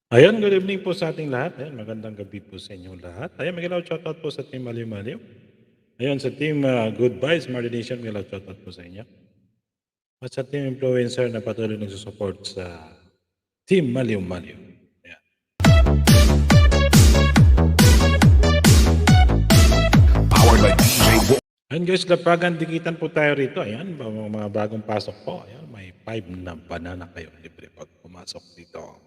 Ayan, good evening po sa ating lahat. Ayan, magandang gabi po sa inyong lahat. Ayan, magilaw shoutout po sa Team Maliw Maliw. Ayan, sa Team Good Vibes, Marty Nation, magilaw shoutout po sa inyo. At sa Team Influencer na patuloy nagsusupport sa Team Maliw Maliw. Ayan. Powered by DJ Ayan guys, lapagan dikitan po tayo rito. Ayan, mga bagong pasok po. Ayan, may 5 na banana kayo libre pag pumasok dito.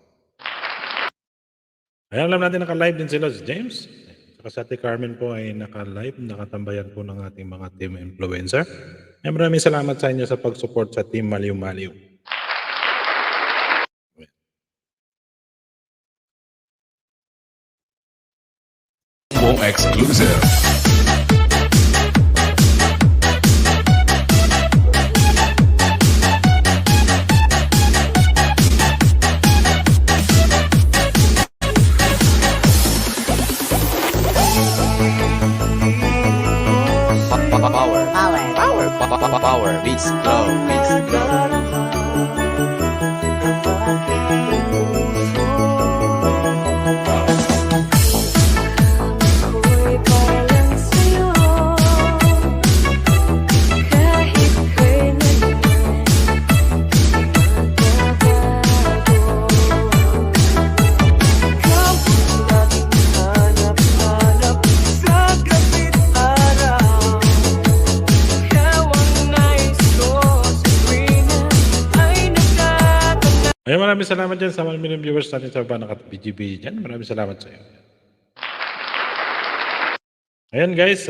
Ayan, alam natin naka-live din sila si James. Saka sa Ate Carmen po ay naka-live, nakatambayan po ng ating mga team influencer. Ayan, maraming salamat sa inyo sa pag-support sa Team Maliw Maliw. exclusive. Power, beats glow. Ako'y parang sa'yo, kahit kailanman magbabago. Ikaw ang laging hanap-hanap sa gabit araw. Ikaw ang nais ko sa tuwina ay nagtatanaw. Ayan, maraming salamat dyan sa mga million viewers natin sa baba naka-BGB dyan. Maraming salamat sa iyo. Ayan guys,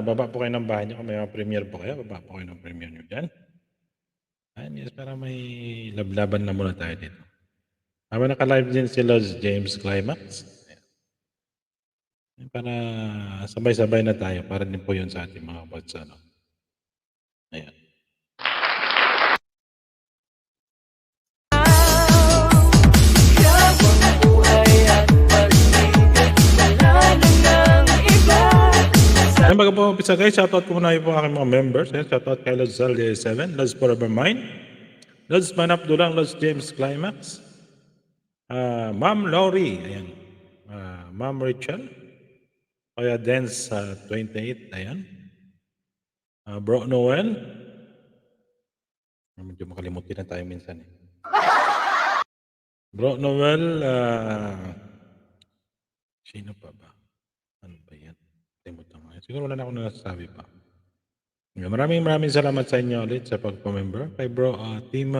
baba po kayo ng bahay nyo. Kung may mga premiere po kayo, baba po kayo ng premiere nyo dyan. Ayan guys, para may lablaban na muna tayo dito. Habang naka-live din sila si James Climax. Ayan, para sabay-sabay na tayo. Para din po yun sa ating mga bots. Ano. Ayan. Ikaw ang buhay at pag-ibig, wala na ng iba. Ayan, bago po umpisa guys, shoutout ko muna po aking mga members. Ayan, shoutout kay Lods Zaldi 7, Lods Forever Mine, Lods Manap Dulang, Lods James Climax, Ma'am Laurie, ayan, Ma'am Rachel, Kaya Dance 28, ayan, Bro Noel, medyo makalimutin na tayo minsan eh. Bro Noel, sino pa ba? Ano ba yan? Limutan ko. Siguro wala na akong nasasabi pa. Maraming salamat sa inyo ulit sa pagpa-member. Kay bro, Team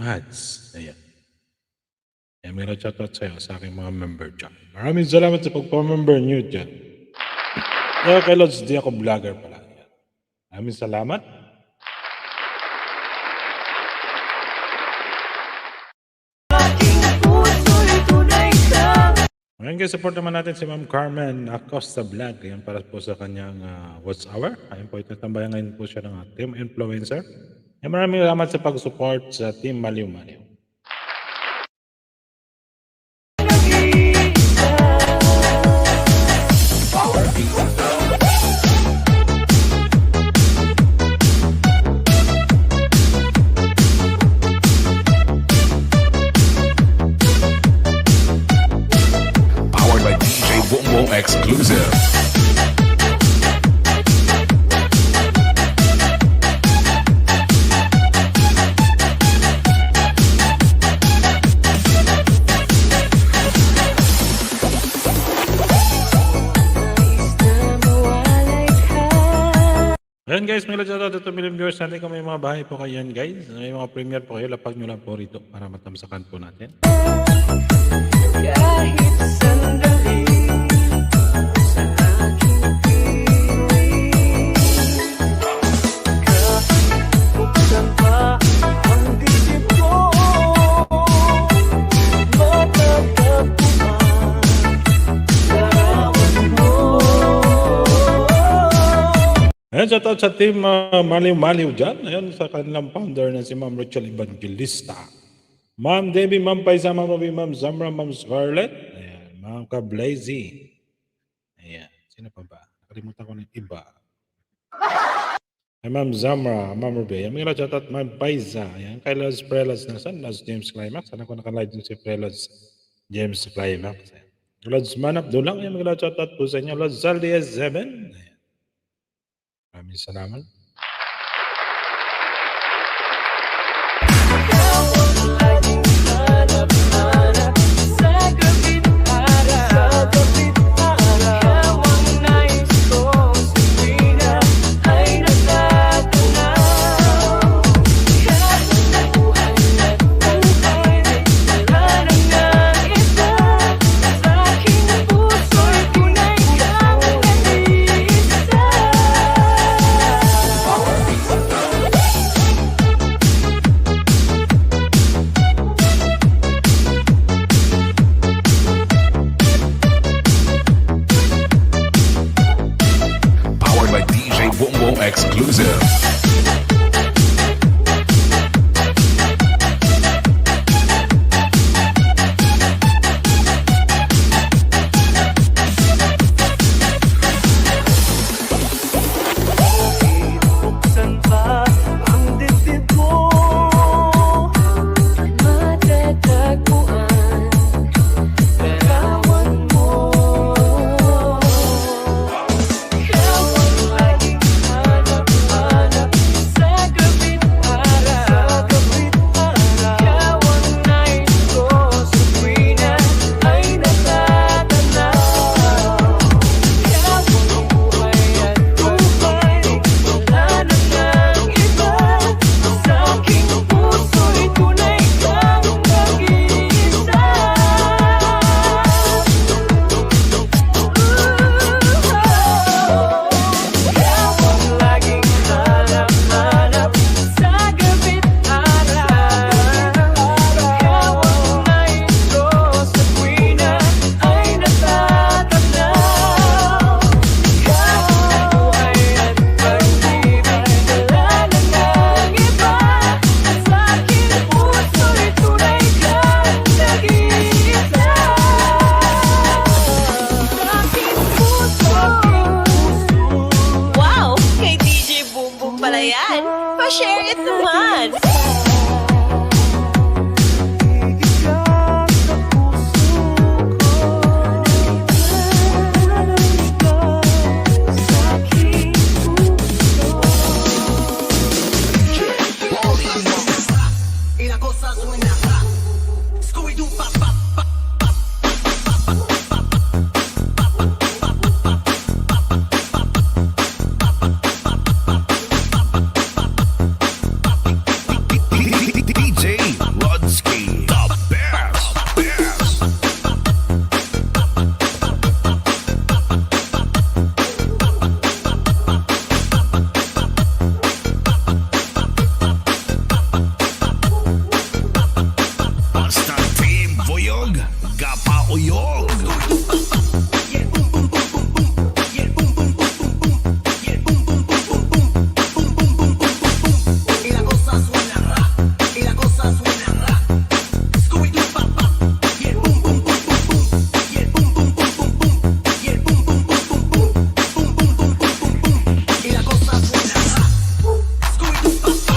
Hats. Ayan. Ayan, may shoutout sa'yo sa aking mga member dyan. Maraming salamat sa pagpa-member nyo dyan. Kay Lods, di ako vlogger pala. Ayan. Maraming salamat. Aking puso'y tunay kang Ngayon guys, support naman natin si Ma'am Carmen Acosta Vlog. Ayan, para po sa kanyang Watch Hour. Ayan po, itatambayan ngayon po siya ng team influencer. Ayan, maraming salamat sa pag-support sa Team Maliw Maliw. nag-iisa. Power beats glow. Powered by DJ Bongo exclusive. Nais na mawalay ka. Ayan guys, may shoutout ito million viewers natin. Kung may mga bahay po kayo yan guys, may mga premiere po kayo, lapag nyo lang po rito para matamsakan po natin. Kahit sandali sa aking piling, kahit buksan pa ang dibdib ko, matatagpuan larawan mo. Ayan, shoutout sa Team Maliw Maliw dyan. Ayan, sa kanilang founder na si Ma'am Rachel Evangelista. Ma'am Debbie, Ma'am Paisa, Ma'am Robbie, Ma'am Zamra, Ma'am Scarlett. Ayan, Ma'am Kablazy. Ayan, sino pa ba? Nakalimutan ko ng iba. Kay Ma'am Zamra, Ma'am Ruby. May gila shoutout Ma'am Paiza. Yan. Kay Laz Prelas na san. Laz James Climax. Sana ko nakalive din si Prelas James Climax. Laz Manap Dulang. Yan. May gila shoutout po sa inyo. Laz Zaldi S7. Ayan. Maraming salamat. Ikaw ang laging hanap-hanap sa gabit araw. Ikaw ang nais ko sa tuwina ay natatanaw. Kabuuan at buhay, wala nang nakita. Sa aking puso'y tunay kang nag-iisa. Powered by DJ Boom Boom Exclusive. Buksan pa ang dibdib mo, matatagpuan larawan mo. Ikaw ang laging hanap-hanap sa gabit araw. Ikaw ang nais ko sa tuwina ay natatanaw. Ikaw ang buhay at buhay, wala nang nang-iba. Sa aking puso'y tunay kang nag-iisa. Ikaw ang laging hanap-hanap sa gabit araw. Ikaw ang nais ko sa tuwina ay natatanaw. Ikaw ang buhay at pag-ibig, wala nang nang-iba. Sa aking puso'y tunay kang nag-iisa. Sa aking puso. Wow! Kay DJ Boom Boom pala yan. Pa-share it naman. Ikaw sa puso ko, sa aking puso. Y la cosa suena Scooby-Doo pa pa pa. DJ Rodsky, the best. Basta team Boyog, Gapa Uyog. Yeah, boom boom boom boom boom. Yeah, boom boom boom boom boom. Yeah, boom boom boom boom boom. Boom boom boom boom boom boom. Y la cosa suena ra. Y la cosa suena ra. Scooby-Doo pa pa. Yeah, boom boom boom boom boom. Yeah, boom boom boom boom boom. Yeah, boom boom boom boom boom. Boom boom boom boom boom boom. Y la cosa suena ra. Scooby-Doo pa pa.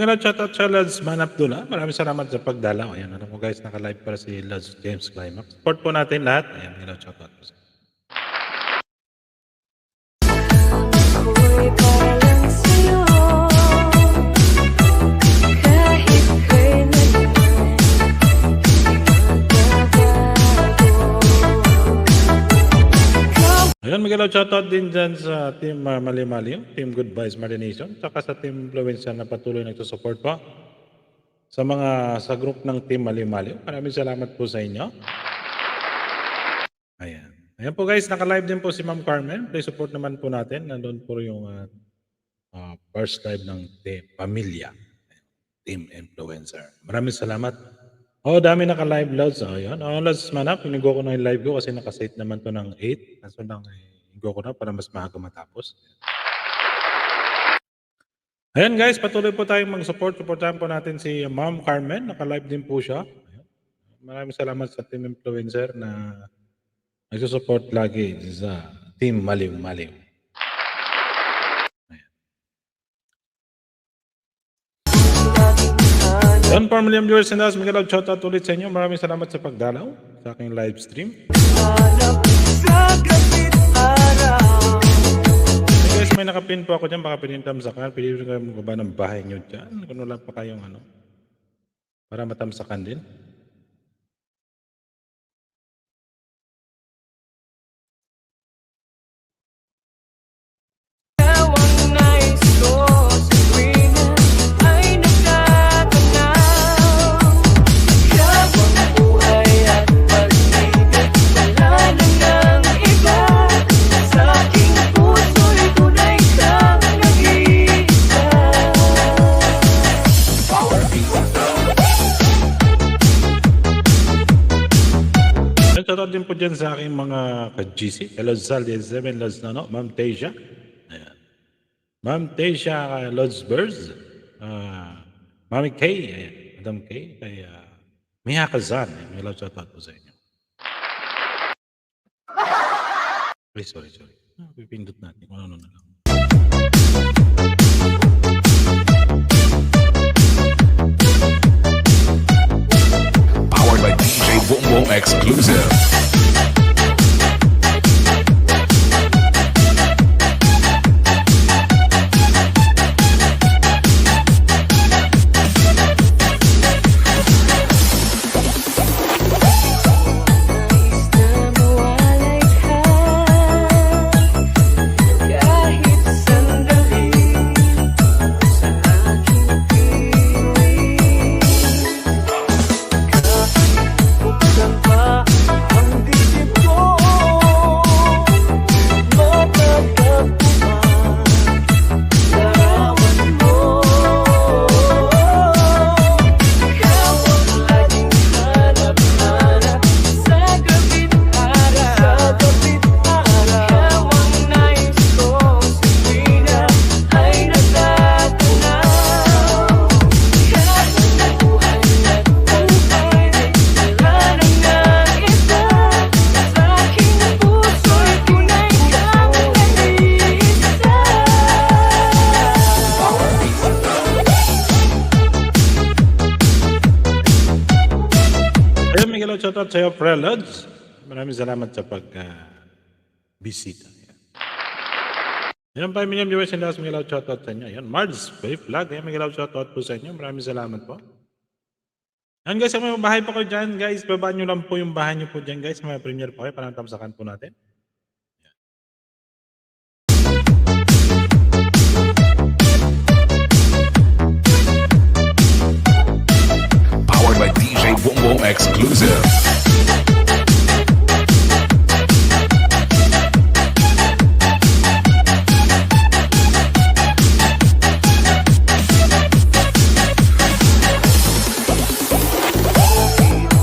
mga shoutout sa Lads Man Abdullah. Maraming salamat sa pagdalaw. Ayan, alam mo guys, naka-live para si Lads James Climax. Support po natin lahat. Ayan, mga shoutout po sa Ako'y para lang sa'yo. Kahit kailan Ayan, Miguel, shoutout din dyan sa Team Mali-Mali, Team Good Vibes Marination, saka sa Team Influencer na patuloy nagsusupport po. Sa group ng Team Mali-Mali, maraming salamat po sa inyo. Ayan. Ayan po guys, naka-live din po si Ma'am Carmen. Please support naman po natin. Nandun po yung first live ng Pamilya, Team Influencer. Maraming salamat. Dami naka-live loads. Ayan. Let's man up. Inigo ko na yung live ko kasi nakasate naman to ng 8. Kaso lang, inigo ko na para mas maaga matapos. Ayan guys, patuloy po tayong mag-support. Supportahan po natin si Ma'am Carmen. Naka-live din po siya. Ayan. Maraming salamat sa Team Influencer na nagsusupport lagi sa Team Maliw-Maliw. Yan, 4 million viewers and us. Miguel, shoutout ulit sa inyo. Maraming salamat sa pagdalaw sa aking live stream. hanap sa gabit araw. Hey guys, may nakapin po ako dyan. Baka pinintamsakan. Pili rin kayo magbaba ng bahay nyo dyan. Kung wala pa kayong para matamsakan din. Ang nais ko sa tuwina ay nagtatanaw. Habang buhay at pag-ibig, wala na ng iba. Sa aking puso'y tunay kang nag-iisa. Shoutout din po dyan sa aking mga ka-GC. Hello, Zal, 7 Lods na, Ma'am Teja. Ayan. Ma'am Teja Lods Birds. Mami Kay. Ayan. Madam Kay. Kay Miha Kazan. May love shoutout po sa inyo. Ay, sorry. Pipindot natin. Ano na lang. Powered by DJ Boom Exclusive. Nais na mawalay ka kahit sandali sa aking piling. Kahit buksan pa ang dibdib ko, matatagpuan larawan mo. Ikaw ang laging hanap-hanap sa gabit araw. Ikaw ang nais ko sa tuwina ay nagtatanaw. Habang buhay at pag-ibig, wala na ng iba. Sa aking puso'y tunay kang nag-iisa. Ayun, Miguel, shoutout sa iyo, Prelods. Maraming salamat sa pag-bisita. Ayan, 5 million viewers and us, Miguel, shoutout sa inyo. Ayan, Mars, Bay Flag. Ayan, Miguel, shoutout po sa inyo. Maraming salamat po. Ayan guys, may bahay pa kayo dyan, guys. Babaan nyo lang po yung bahay nyo po dyan, guys. May premiere pa kayo para tamsakan po natin. Powered by DJ Boom Exclusive.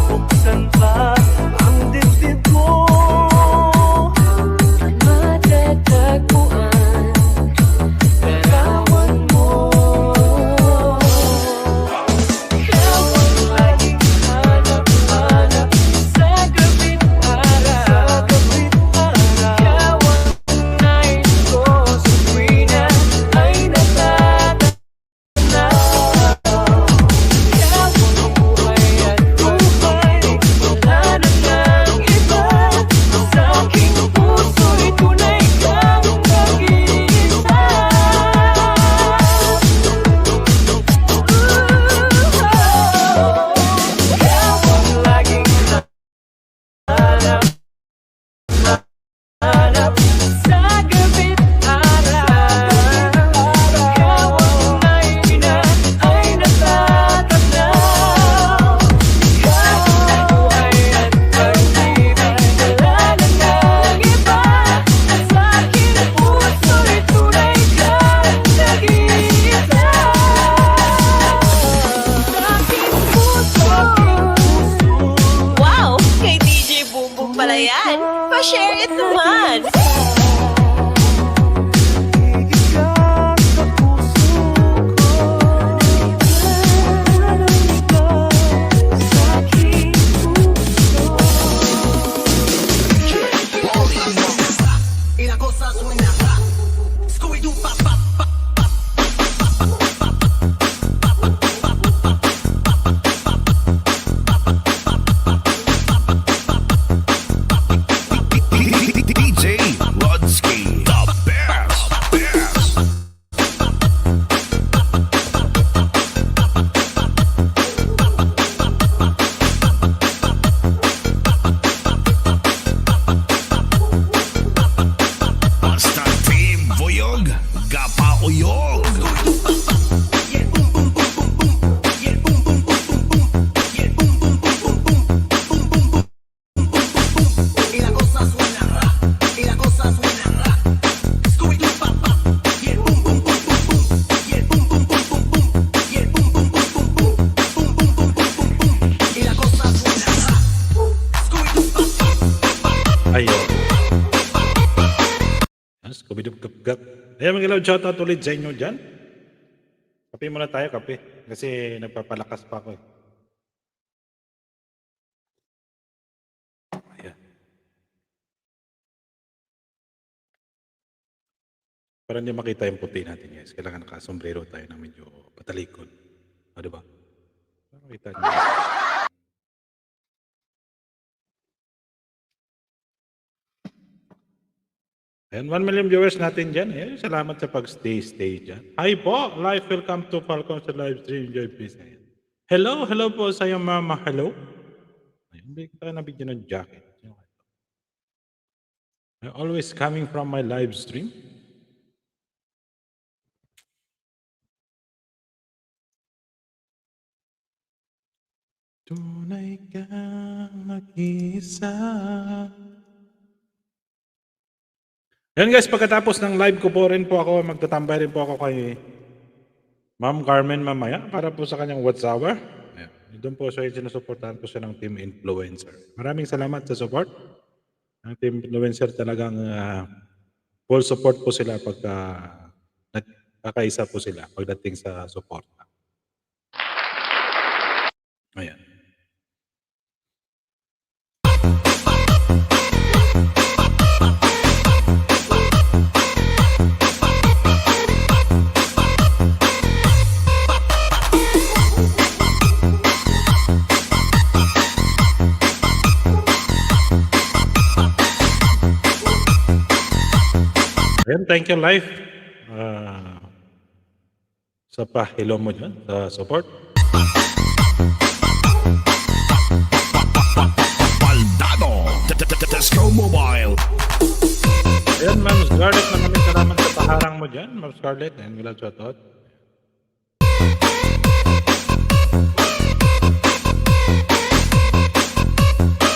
Buksan pa ang dibdib ko, matatagpuan larawan mo. Ikaw ang laging hanap-hanap sa Pa-share it naman. Iiyak sa puso ko. Sa aking puso. Y la cosa suena ra. Scooby-Doo, pa, pa, pa. DJ Rodsky, the best, best. Basta team Buyog, Gapa Uyog. Yeah, boom, boom, boom, boom, boom. Yeah, boom, boom, boom, boom, boom. Yeah, boom, boom, boom, boom, boom. Boom, boom, boom, boom, boom, boom, boom. Y la cosa suena ra. Y la cosa suena ra. Scooby-Doo, pa, pa. Yeah, boom, boom, boom, boom, boom. Yeah, boom, boom, boom, boom, boom. Yeah, boom, boom, boom, boom, boom. Boom, boom, boom, boom, boom, boom. Y la cosa suena ra. Scooby-Doo, pa, pa. Ayun. Yan, Scooby-Doo gap-gap. Ayan, mga ilaw, shoutout ulit sa inyo dyan. Kape muna tayo, kape. Kasi nagpapalakas pa ako eh. Ayan. Para hindi makita yung puti natin, guys. Kailangan nakasombrero tayo na medyo patalikod. O, diba? Para makita nyo. Ayan, 1 million viewers natin dyan. Ayan, salamat sa pag-stay dyan. Hi po, live, welcome to Falcon sa live stream. Enjoy, peace. Ayan. Hello po sa iyo, mama. Hello. Ayun, hindi kita nabigyan ng jacket. I'm always coming from my live stream. Tunay kang mag-isa. Yan guys, pagkatapos ng live ko po rin po ako, magtatambay rin po ako kay Ma'am Carmen mamaya para po sa kanyang What's Hour. Ayan. Doon po siya, sinusuportahan ko siya ng Team Influencer. Maraming salamat sa support. Ang Team Influencer talagang full support po sila pagka nagkakaisa po sila pagdating sa support. Ayan. Ayan, thank you live sa pahilo mo dyan, sa support. Baldado, Tesco Mobile. Ayan, Ma'am Scarlett, maraming salamat sa paharang mo dyan. Ma'am Scarlett, ayan, gila shoutout.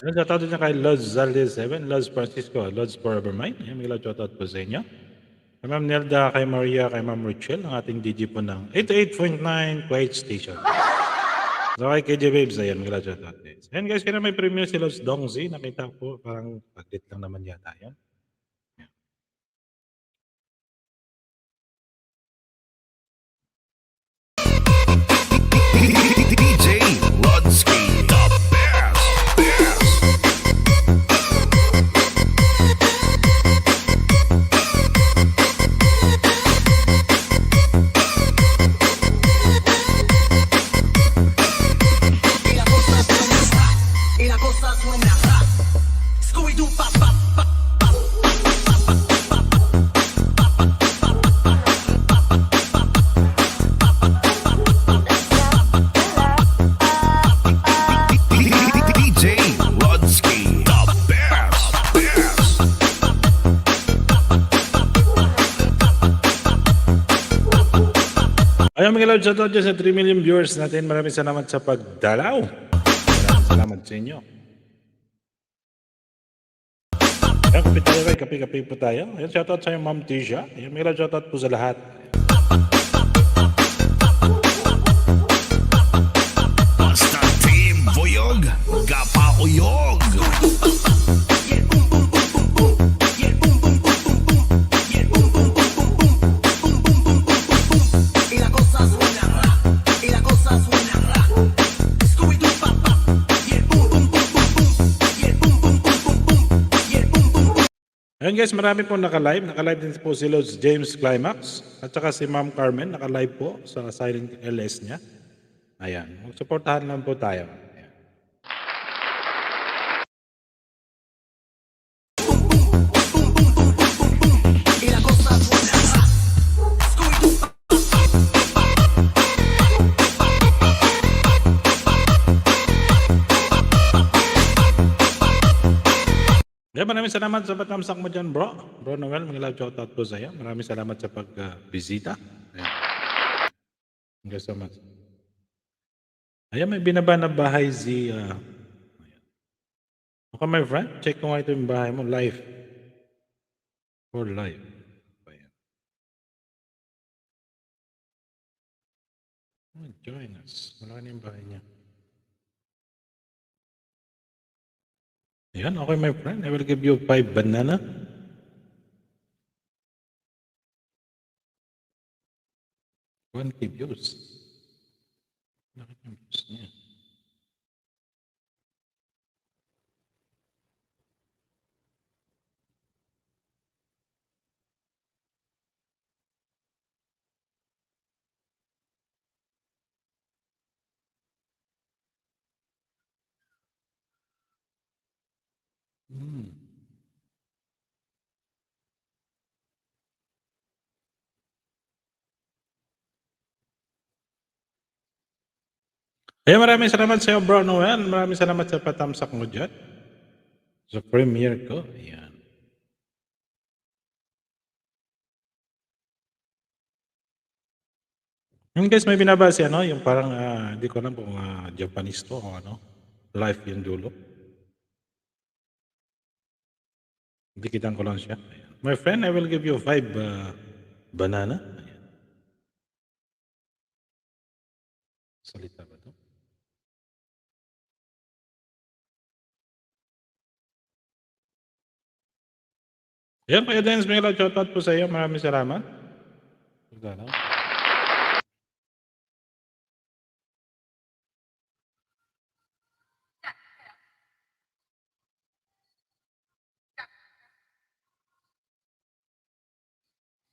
Ayan, shoutout din niya kay Lods Zalde7, Lods Francisco, Lods Forever Mine. Ayan, gila shoutout po sa inyo. Kay Ma'am Nelda, kay Maria, kay Ma'am Richelle, ang ating DJ po ng 88.9 Quiet Station. So kay KJ Babes, ayan, gila shoutout guys. Ayan guys, kaya may premiere si Lods Dongzi, nakita ko, parang paglit lang naman yata yan. DJ Rodsky, the best, best. Y la cosa suena ra. Scooby-Doo, pa, pa, pa. DJ Rodsky, the best, best. Ayun mga lord, shoutout dyan sa 3 million viewers natin. Maraming salamat sa pagdalaw. Maraming salamat sa inyo. Ayun, kape tayo kayo, kape po tayo. Ayun, shoutout sa iyo, Ma'am Tisha. Ayun, mga lord, shoutout po sa lahat. Basta Team Buyog, Gapa Uyog. Yeah, boom, boom, boom, boom, boom. Ayun guys, marami po naka-live. Naka-live din po si Lods James Climax. At saka si Ma'am Carmen, naka-live po sa silent LS niya. Ayan, magsuportahan lang po tayo. Ayan. Y la cosa suena. Yeah, maraming salamat sa patamsak mo dyan, bro. Bro Noel, mga love shoutout po sa iyo. Maraming salamat sa pagbisita. Ayan. Thank you so much. Ayan, may binaba na bahay si... ayan. Okay, my friend. Check ko nga ito yung bahay mo. Live. For live. Ayan. Oh, join us. Malaki na yung bahay niya. Ayan, okay, my friend. I will give you 5 banana. One keep views. Laki ng views niya. Ayan, maraming salamat sa iyo, bro Noel. Maraming salamat sa patamsak mo dyan. Sa premiere ko. Ayan. Yung guys, may binaba si ano, yung parang, hindi ko alam kung Japanese to o ano. Life yung dulo. Dikitan ko lang siya. Ayan. My friend, I will give you 5 banana. Ayan. Salita ba to? Ayan, Kuya Dennis, may shoutout po sa iyo. Maraming salamat. Salamat.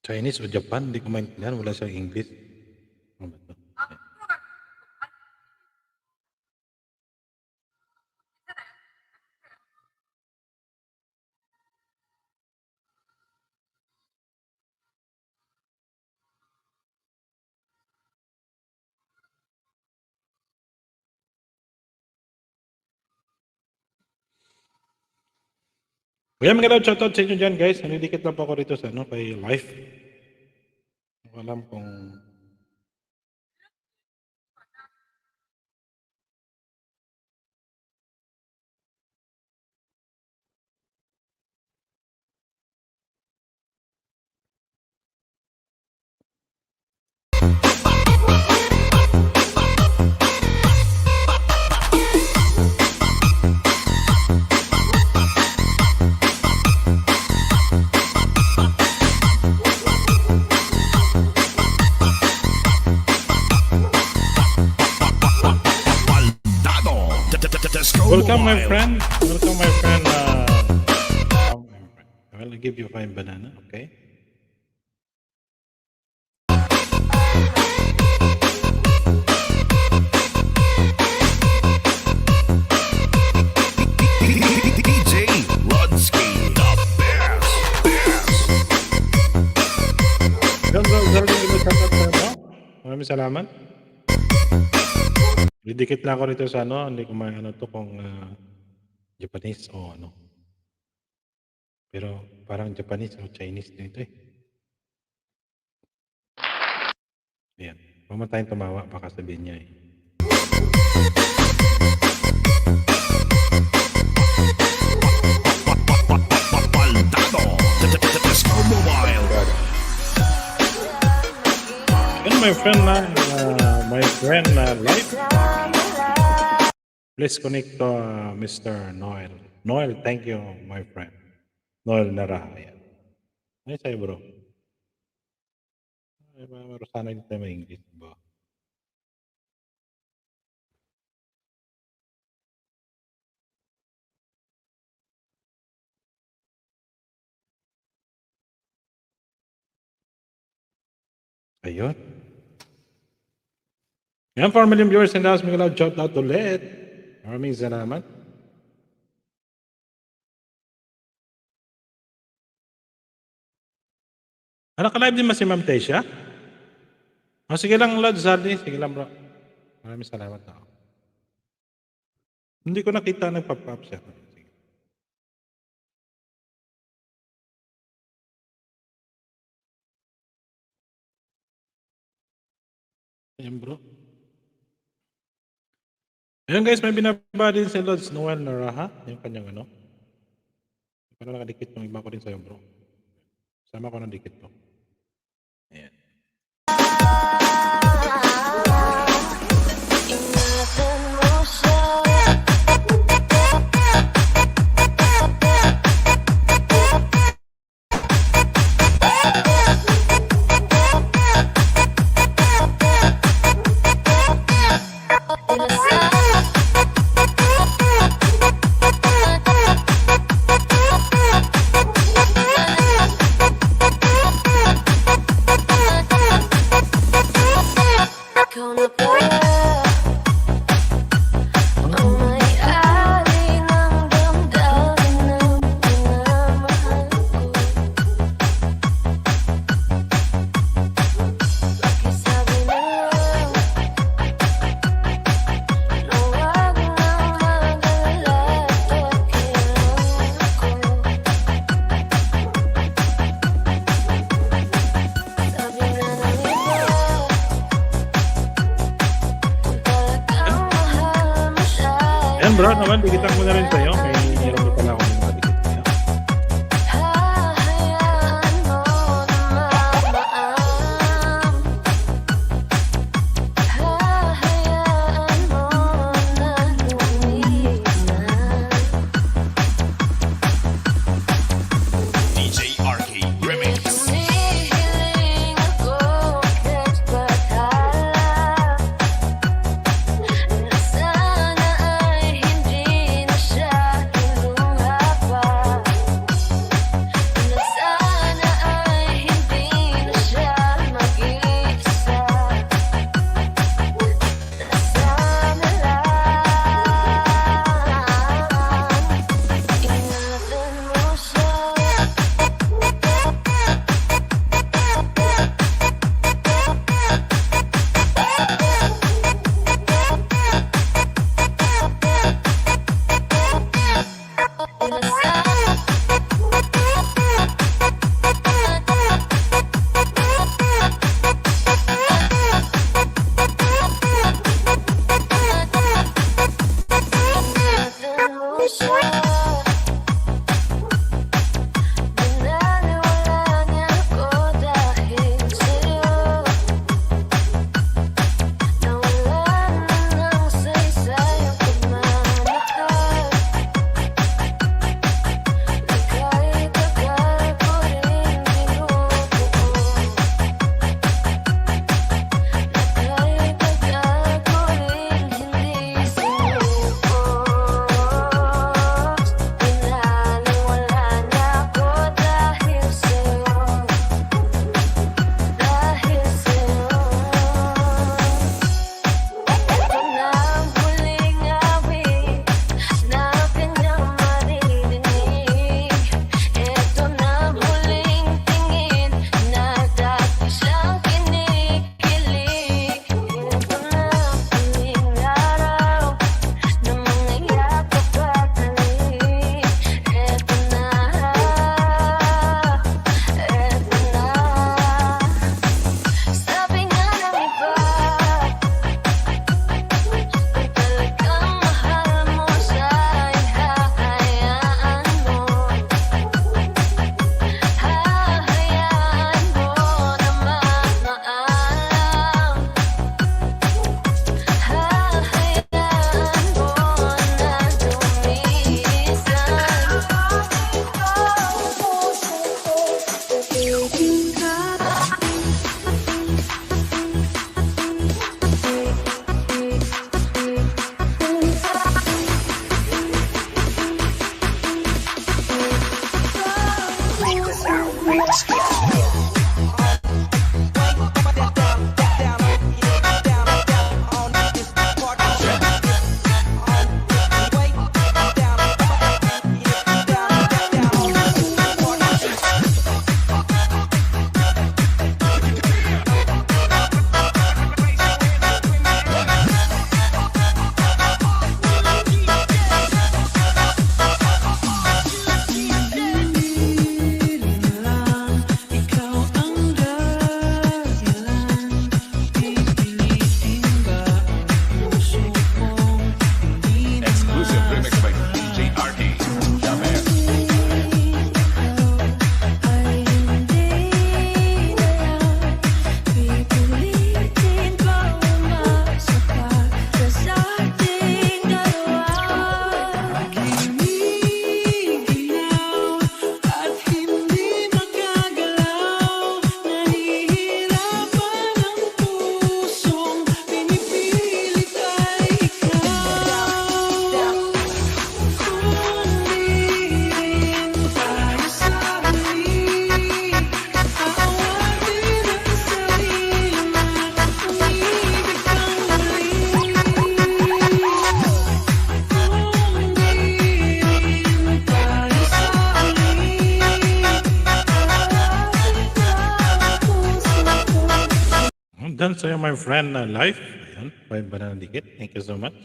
Chinese o Japan, hindi ko maintindihan. Wala siyang English. Ano ba to? Ayan. Ayan, mga shoutout sa inyo dyan, guys. Nandidikit lang po ako rito sa ano, kay Life. Hindi ko alam kung... Baldado. Disco Welcome, my Mobile. friend. Welcome, my friend. I will give you 5 banana, okay? DJ Rodsky, the best. Maraming salamat. Didikit lang ako rito sa ano, hindi ko ano to kung Japanese o ano. Pero parang Japanese o Chinese din ito eh. Ayan. Huwag mo tayong tumawa, baka sabihin niya eh. Baldado. Disco Mobile. And my friend Life. Please connect to Mr. Noel. Noel, thank you, my friend. Noel Naraha. Ayan. Ay, sa'yo bro. Ay, meron sana hindi tayo ma-English ba? Ayun. Yan, 4 million viewers in the house. Miguel out, shout out ulit. Maraming salamat. Naka-live din ba si Ma'am Tesha? O, sige lang, Lord Zardy. Sige lang, bro. Maraming salamat. Hindi ko nakita nagpa-pop siya. Sige. Ayan, bro. Ayan guys, may binaba din si Lods Noel Naraha. Yung kanyang ano. Para nakadikit yung iba ko rin sa'yo, bro. Sama ko ng dikit to. Ayan. Ingatan mo siya. Ikaw na pala ang may-ari ng damdamin ng pinamahal ko. Pakisabi na lang na huwag nang mag-alala at kailangan ko. Sabi na ng iba, Ayan, bro. Naman, dikitan ko na rin sa'yo. May meron ko pala ako ng mga dikit sa'yo. hahayaan mo na mabaam. Hahayaan mo na lumisan. DJ RK Remix. Humihiling ako kahit batala na sana ay hindi na siya Congratulations sa'yo, my friend, na life. Ayan, 5 ba na dikit? Thank you so much.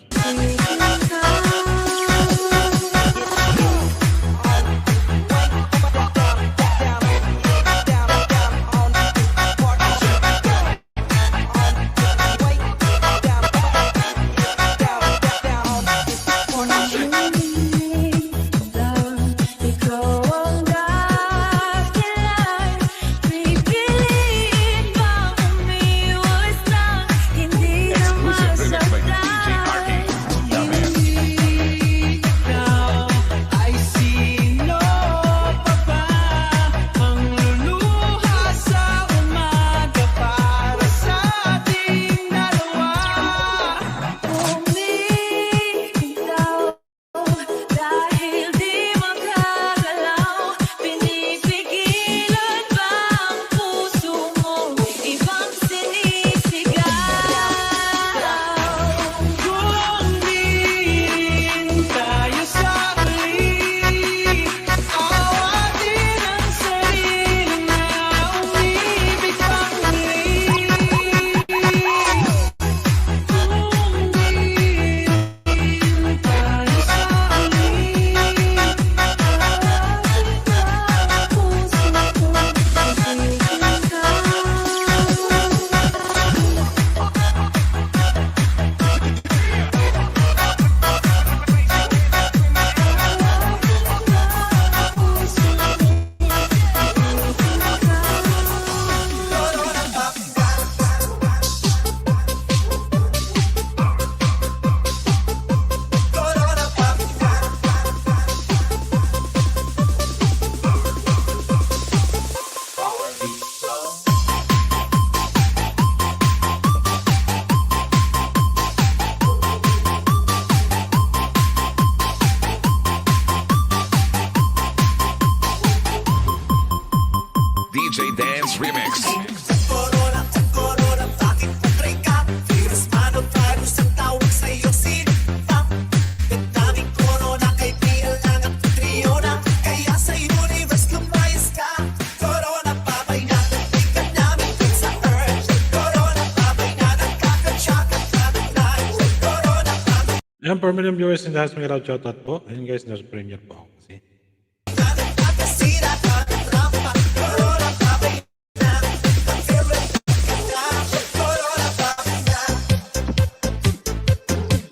Ikaw ang dahilan. Pipiliin bang umiwas lang? Hindi na Exclusive remix by DJ Artie. Ay sino pa ba ang luluha sa umaga para sa ating dalawa? Bumitaw dahil di makagalaw. Pinipigilan ba ang puso mo? Ibang sinisigaw. Kung din tayo sa huli, awatin ang sarili na umibig pang muli. Kung din tayo sa huli, DJ Dance Remix. Corona, corona, bakit patray ka? Virus man o virus ang tawag sa'yo, sino pa? Daming corona, kay PL lang at trio na. Kaya sa universe lumayas ka. Corona, babay na, tingnan namin dun sa earth. Corona, babay na, nagkakatsak at namin. Corona, babay Ayan, 4 million viewers in the house. May shoutout po. Ayun guys, nasa premiere po ako kasi. na, nagkakasira ka ng rampa. Corona, babay na, nag-favorite ka na. Corona, babay na.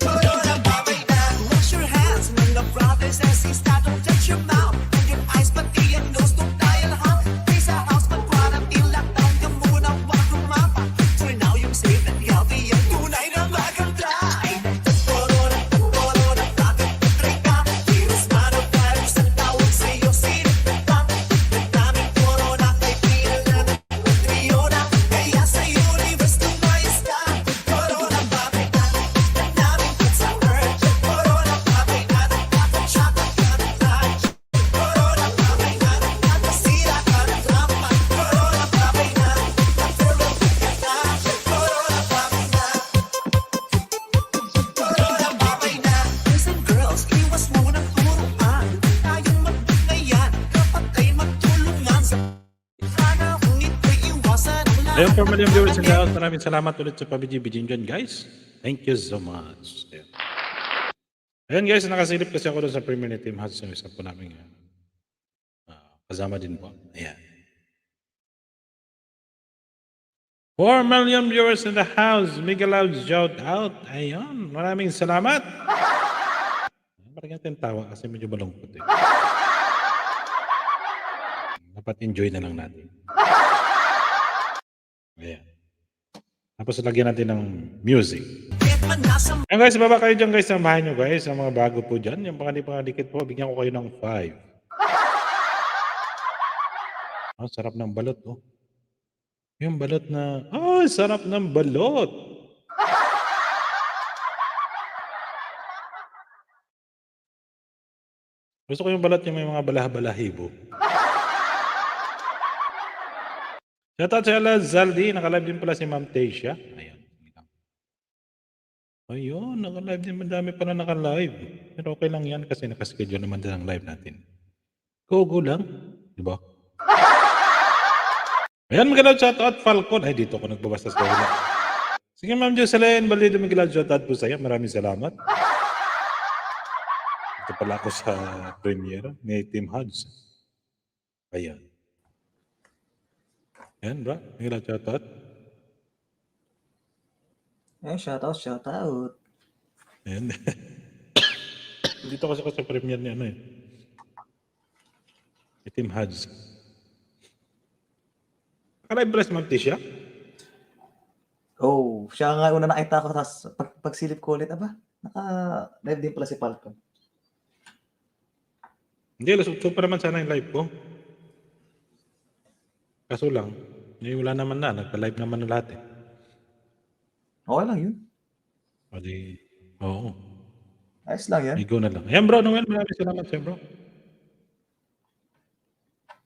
Corona, babay na. Wash your hands when the brothers and sisters don't touch your mouth. And your eyes, pati yung nose, don't dial ha. Stay sa house, mag-quarantine, lockdown ka muna, wag kumapa. For now, yung safe and healthy, yung tunay na maganda. Corona, corona, bakit patray ka? Virus man o virus ang tawag sa'yo, sino pa? Daming corona, kay PL lang at trio na. Kaya sa universe lumayas ka. Corona, babay na, tingnan namin dun sa earth. Corona, babay na, nagkakatsak at namin. Corona, babay na, nagkakasira ka ng rampa. Corona, babay na, nag-favorite ka na. Corona, babay na. Corona, babay na. Boys and girls, iwas munang turuan. Tayong magbangayan, kapag kayo magtulungan sa panahon ito'y iwasan ang lahat. Ayun, 4 million viewers in the house. Maraming salamat ulit sa pabiji-bijin dyan, guys. Thank you so much. Ayan. Ayun guys, nakasilip kasi ako doon sa premiere ni Team Hats. Yung isa po namin kasama din po. Ayan. 4 million viewers in the house. Mega loud shout out. Ayun, maraming salamat. Parang natin tawa kasi medyo malungkot eh. Dapat enjoy na lang natin. Ayan. Tapos lagyan natin ng music. Kahit man nasa Ayan guys, baba kayo dyan guys. Samahan nyo guys. Ang mga bago po dyan. Yung pangadikit po. Bigyan ko kayo ng 5. Oh, sarap ng balot oh. Yung balot na... Oh, sarap ng balot. Gusto ko yung balot yung may mga balah-balahibo. Shoutout sa Zaldi. Naka-live din pala si Ma'am Tasia. Ayan. Ayun, naka-live din. Madami pala naka-live. Pero okay lang yan kasi nakaschedule naman din ang live natin. Go lang. Diba? Ayan, magandang shoutout Falcon. Ay, dito ako nagbabasa sa kanila. Sige, Ma'am Jocelyn Balido Miguel, shoutout po sa'yo. Maraming salamat. Ito pala ako sa premiere ni Team Hodge. Ayan. Ayan, bro. Miguel, shoutout. Shoutout. Ayan. Dito kasi ako sa premiere ni ano eh. Ni Team Hodge. Nakalive pala si Ma'am Tisha? Oh, siya nga una nakita ko, tapos pagsilip ko ulit, naka-live din pala si Falcon. Hindi, super naman sana yung live ko. Kaso lang, wala naman na. Nagpa-live naman na lahat eh. Okay lang yun. O di, oo. Ayos lang yan. May go na lang. Ayan bro, Noel, maraming salamat sa'yo bro.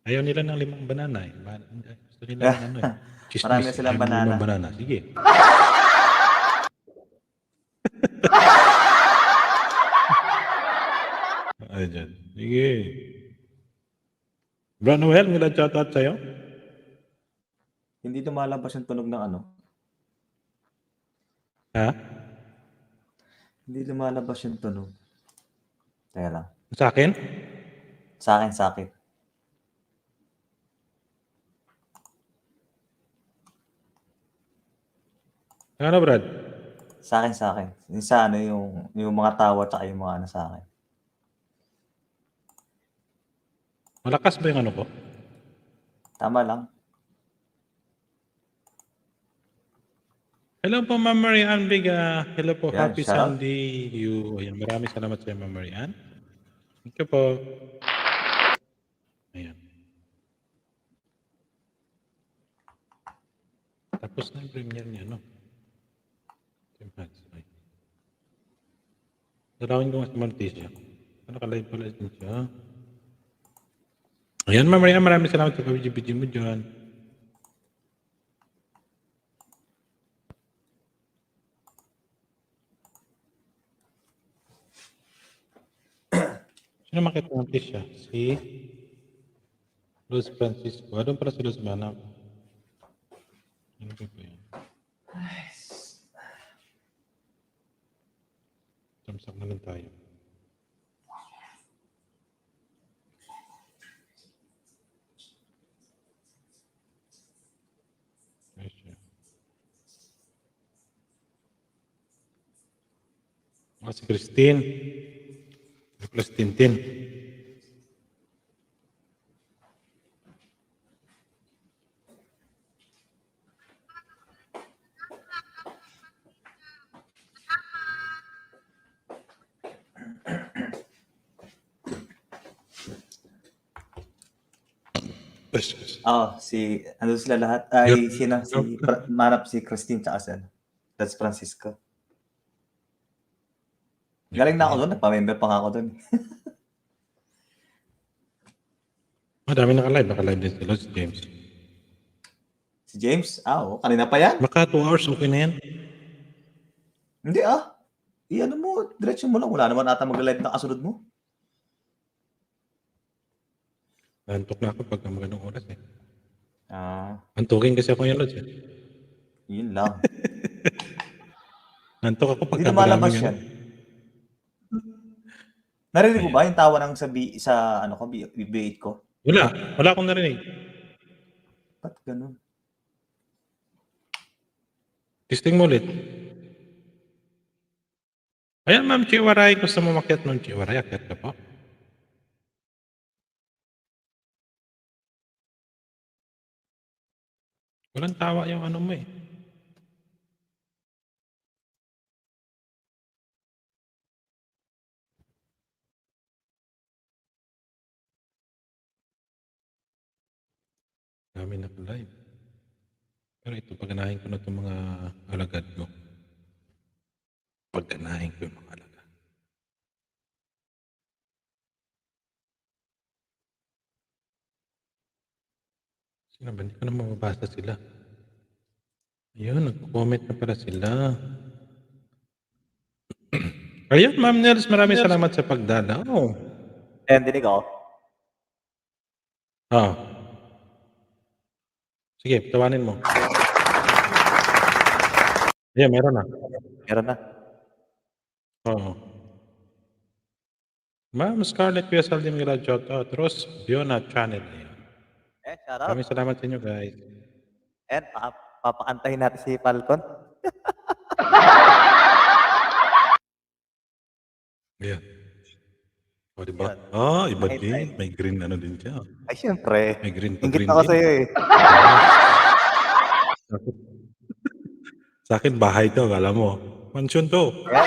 Ayaw nila ng 5 banana eh. Gusto nila ng ano eh. Chismis. Marami na silang Ayaw ng banana. 5 banana. Sige. Ayan. Sige. Bro Noel, may shoutout sa'yo. Hindi lumalabas yung tunog ng ano. Ha? Hindi lumalabas yung tunog. Teka lang. Sa akin? Sa akin. Ano Brad? Sa akin. Yung sa ano, yung mga tawa at yung mga ano sa akin. Malakas ba yung ano ko? Tama lang. Hello po, Ma'am Marian Biga. Hello po, Yan, happy shout out. Sunday. Ayan, maraming salamat sa Ma'am Marian. Thank you po. Ayan. Tapos na yung premiere niya, no? Dalawin ko nga si Morticia. Ano ka-live pala din siya? Ayan, Ma'am Marian, maraming salamat sa pabidyo-bidyo mo dyan. Sino makita ng Tisha? Si Luz Francisco. Doon pala si Luz Manap. Ano ba yan? Samsak na lang tayo. Ay, siya. Si Christine. Plus Tintin. Ano sila lahat? Ay, manap si Christine tsaka si that's Francisco. Galing na ako doon, nagpa-member pa nga ako doon. Madami nakalive. Nakalive din sila si James. Si James? Kanina pa yan? Maka 2 hours, okay na yan. Hindi Iyan mo, diretso mo lang. Wala naman ata mag-live na kasunod mo. Nantok na ako pag magandang oras eh. Antukin kasi ako yung lods eh. Yun lang. Nantok ako pag Hindi lumalabas yan. Narinig mo ba yung tawa ng sa ano ko, B8 ko? Wala akong narinig. Ba't ganun? Testing mo ulit. Ayan, Ma'am Chiwaray. Gusto mo makiat, Ma'am Chiwaray? Akiat ka po. Walang tawa yung ano mo eh. Dami na live. Pero ito, pagganahin ko na itong mga alagad ko. Pagganahin ko yung mga alagad. Sino ba? Hindi ko na mababasa sila. Ayun, nag-comment na pala sila. Ayun, Ma'am Nels, maraming salamat sa pagdalaw. Dinig ako. Sige, tawanin mo. Yeah, meron na. Meron na. Oo. Ma'am Scarlett Quezal Dimgrad, shoutout. Rose Fiona Channel. Ayan. Shout out. Maraming salamat sa inyo, guys. And papakantahin natin si Falcon. Ayan. O, diba? Yun. Iba Nakita din. May green ano din siya. Ay, syempre. May green pa Ingit green ako din. sa'yo eh. Sa akin, bahay to, alam mo. Mansion to. Ayan,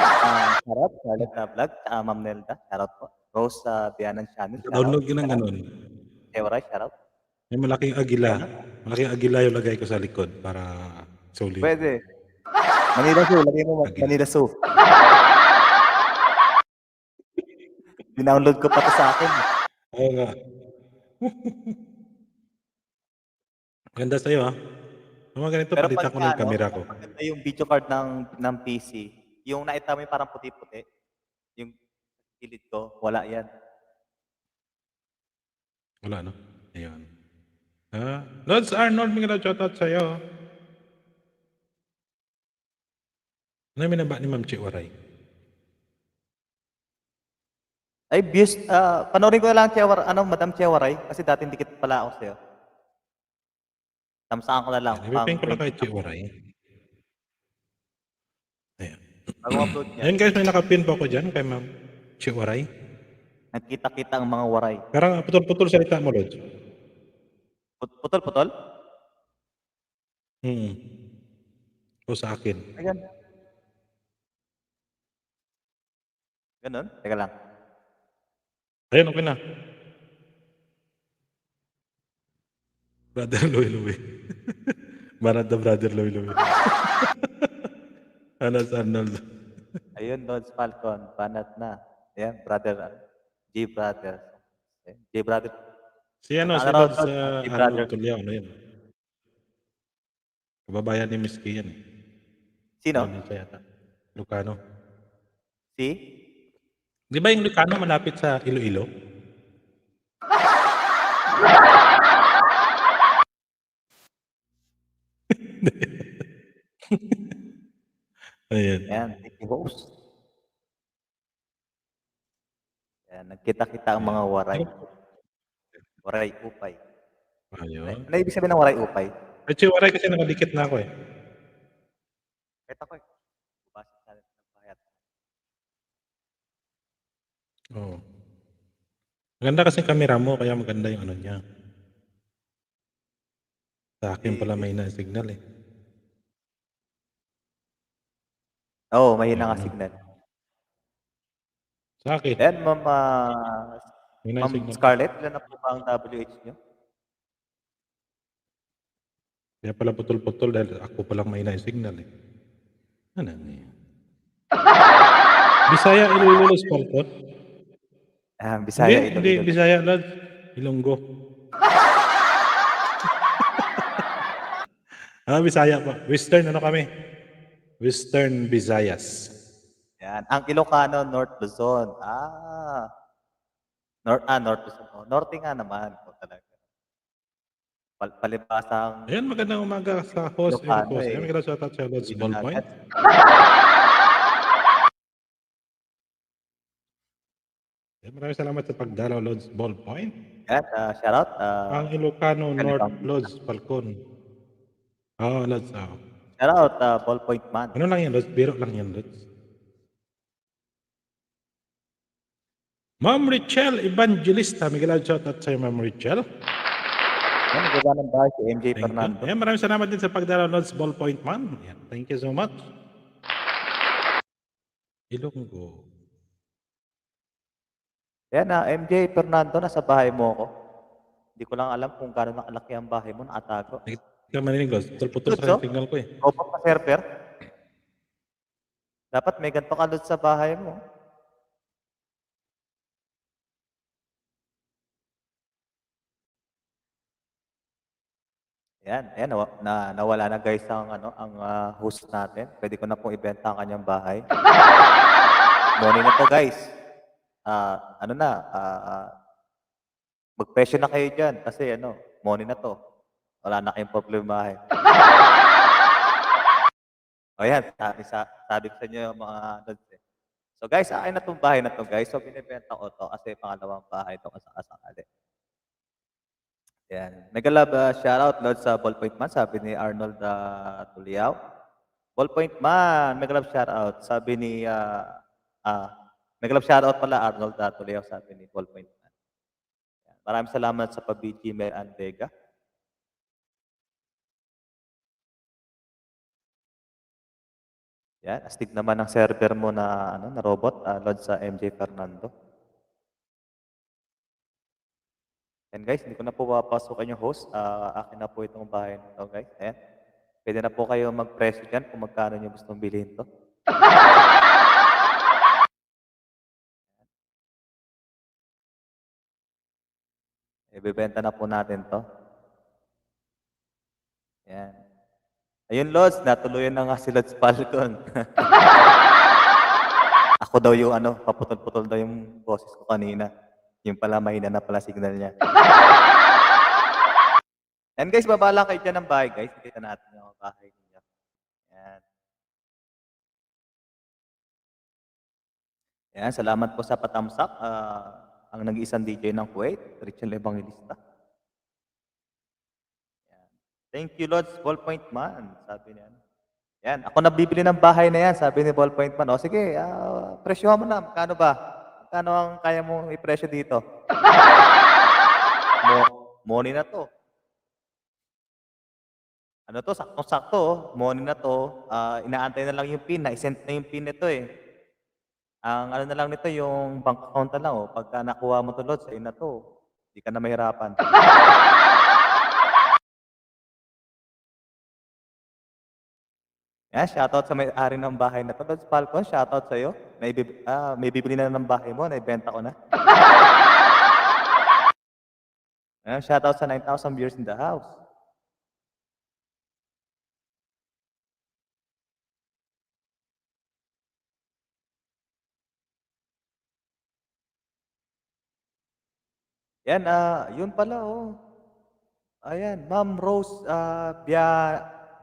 shout out. Charlotte na vlog. Tsaka Ma'am Nelda. Shout out po. Rose Bianan Channel. Shout out. Download ko ng ganun. Ewaray, shout out. May malaking agila. Malaking agila yung lagay ko sa likod para solid. Pwede. Manila Zoo. Lagay mo Manila Zoo. Dinownload ko pa to sa akin. Oo nga. Ganda sa'yo, ha? Yung mga ganito, Pero palitan ko ng camera ko. maganda yung video card ng PC. Yung nakita mo yung parang puti-puti. Yung gilid ko, wala yan. Wala, no? Ayun. Lods Arnold, may ganda shoutout sa'yo. Ano yung binaba ni Ma'am Chi Waray? Ay, views, panoorin ko na lang Madam Chewaray, kasi dati dikit pala ako sa'yo. Tamsaan ko na lang. Ibipin ko lang kay Chi Waray. Ayan. Pag-upload niya, Ayun guys, may nakapin po ako dyan kay Ma'am Chi Waray. nagkita-kita ang mga waray. Parang putol-putol salita mo, Lods. Putol-putol? O sa akin. Ayan. Ganun? Teka lang. Ayun, okay na. Brother Louie Louie. Banat na Brother Louie Louie. Anas Arnold. Ayun, Lods Falcon, banat na. Ayan, brother, G brother. G brother. Si ano, si Ano, Lods Lods, si brother. Arnold Tulyao, ano yun? Kababayan ni Miss Kay yan eh. Sino? Ano siya yata? Lucano. Si? Di ba yung Lucano malapit sa Iloilo? Ayan. Ayan, thank you, host. Ayan, nagkita-kita ang mga waray. Waray upay. Ayun. Ano ibig sabihin ng waray upay? At si Waray kasi nakadikit na ako eh. Kahit ako eh. Bubasa sa ng bayat. Oo. Maganda kasi camera mo, kaya maganda yung ano niya. Sa akin pala may na-signal eh. Oo, mahina nga signal. Sa akin, Ayan, Ma'am, may Ma'am na-signal. Scarlett, ilan na po ba ang WH niyo? Kaya pala putol-putol dahil ako palang may na-signal eh. Ano niya? Bisaya, Iloilo, Spalcon? Bisaya, Hindi, Iloilo. Bisaya, lad. Ilonggo. Bisaya pa. Western, ano kami? Western Visayas. Yan. Ang Ilocano, North Luzon. North Luzon. Oh, Norte nga naman. Oh, talaga. Palibasang Ayan, magandang umaga sa host. Ilocano Ayan, eh. magandang shoutout sa Lods Ballpoint. Ayan, maraming salamat sa pagdalaw, Lods Ballpoint. yan. Shoutout. Ang Ilocano, Ganito. North Lods Falcon. Lods. Shoutout, Ballpoint Man. Ano lang yan, Lods? Biro lang yan, Lods. Ma'am Richelle Evangelista. Miguel, shoutout sa'yo, Ma'am Richelle. Yan, nagawa ng bahay si MJ Thank you. Fernando. Ayan, maraming salamat din sa pagdalaw, Lods Ballpoint Man. Ayan, thank you so much. Ilonggo. Yan, MJ Fernando, nasa bahay mo ako. Hindi ko lang alam kung gaano nakalaki ang bahay mo, nakatago. Hindi ka maninig, Lods. Putol-putol Lods, sa signal ko eh. Opo pa server. Dapat may ganito ka doon sa bahay mo. Ayan, nawala na guys ang host natin. Pwede ko na pong ibenta ang kanyang bahay. Morning na to guys. Mag-presyo na kayo dyan kasi morning na to. Wala na kayong problema. O yan, sabi ko sa inyo yung mga lods eh. So guys, sa akin na itong bahay na to guys. So binibenta ko to kasi pangalawang bahay to kasakasakali. Yan. Mega love shoutout lods sa Ballpoint Man, sabi ni Arnold Tuliao. Ballpoint Man, mega love shoutout, sabi ni mega love shoutout pala Arnold Tuliao, sabi ni Ballpoint Man. Yan. Maraming salamat sa pabiji Mel and Vega. Yan, astig naman ang server mo na na robot, load sa MJ Fernando. And guys, hindi ko na po papasukan yung host. Akin na po itong bahay na to, guys. Ayan. Pwede na po kayo mag-presyo dyan kung magkano nyo gustong bilhin to. Ibebenta na po natin to. Ayan. Ayun, Lods, natuluyan na nga si Lods Falcon. Ako daw yung paputol-putol daw yung boses ko kanina. Yung pala, mahina na pala signal niya. And guys, baba lang kayo dyan ng bahay, guys. Kita natin yung bahay niya. Ayan. Ayan, salamat po sa patamsak. Ang nag-iisang DJ ng Kuwait, Richel Evangelista. Thank you, Lods Ballpoint Man, sabi niya. Yan, ako nabibili ng bahay na yan, sabi ni Ballpoint Man. O sige, presyohan mo na. Magkano ba? Magkano ang kaya mong i-presyo dito? Money na to. Ano to? Saktong-sakto. Money na to. Inaantay na lang yung PIN. Na-send na yung PIN nito eh. Ang na lang nito, yung bank account na lang. Oh. Pagka nakuha mo to, Lods, ayun na to. Hindi ka na mahirapan. Yan, shoutout sa may-ari ng bahay na to. Lods Falcon, shoutout sa'yo. May bibili na ng bahay mo, naibenta ko na. Yan, shoutout sa 9,000 viewers in the house. Yan, yun pala, oh. Ayan, Ma'am Rose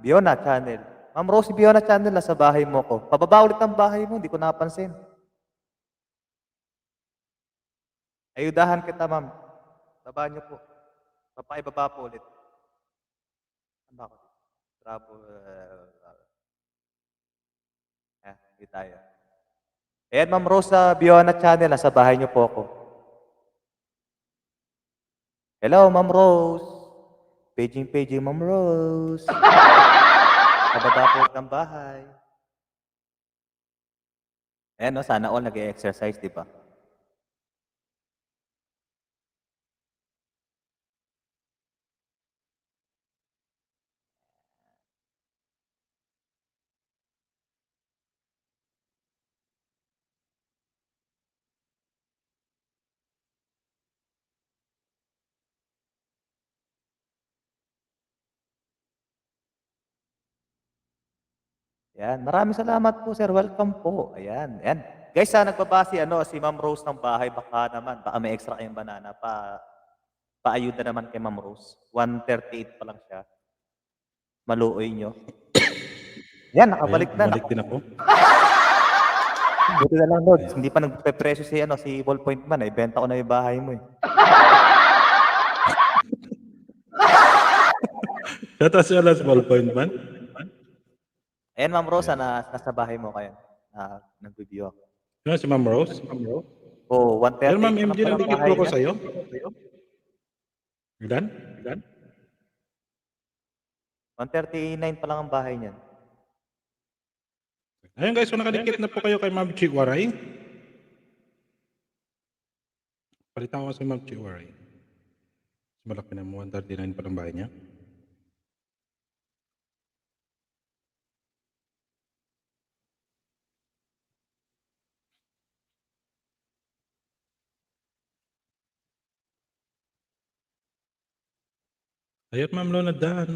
Biona Channel. Ma'am Rose Biona Channel, nasa bahay mo ko. Pababa ulit ang bahay mo, hindi ko napansin. Ayudahan kita, ma'am. Baba niyo po. Papaibaba po ulit. Ano ba ako? Trouble. Hindi tayo. Ayan, Ma'am Rose Biona Channel, nasa bahay niyo po ako. Hello, Ma'am Rose. Paging, Ma'am Rose. Pababa po ulit ang bahay. Ayan, no, sana all nag-exercise, di ba? Yan, maraming salamat po, sir. Welcome po. Ayan, ayan. Guys, nagbabase si Ma'am Rose ng bahay, baka may extra kayong banana paayuda naman kay Ma'am Rose. 138 pa lang siya. Maluoy nyo. Yan, nakabalik na. Balik din ako. Buti na lang, Lord. Hindi pa nagpe-presyo si Ballpoint Man. Ibenta ko na yung bahay mo eh. Shoutout sa Lods Ballpoint Man. Ayan, Ma'am Rose, nasa bahay mo kayo. Nag-review ako. Ano si Ma'am Rose? Oh, 138 Pero Ma'am pa MJ, lang nandikit bahay po ko niya. sa'yo. Ilan? 139 pa lang ang bahay niyan. Ayun guys, kung nakadikit na po kayo kay Ma'am Chiwaray. Palitan ko si Ma'am Chiwaray. Malaki na mo, 139 pa lang bahay niya. Ayot Ma'am Lona Dan.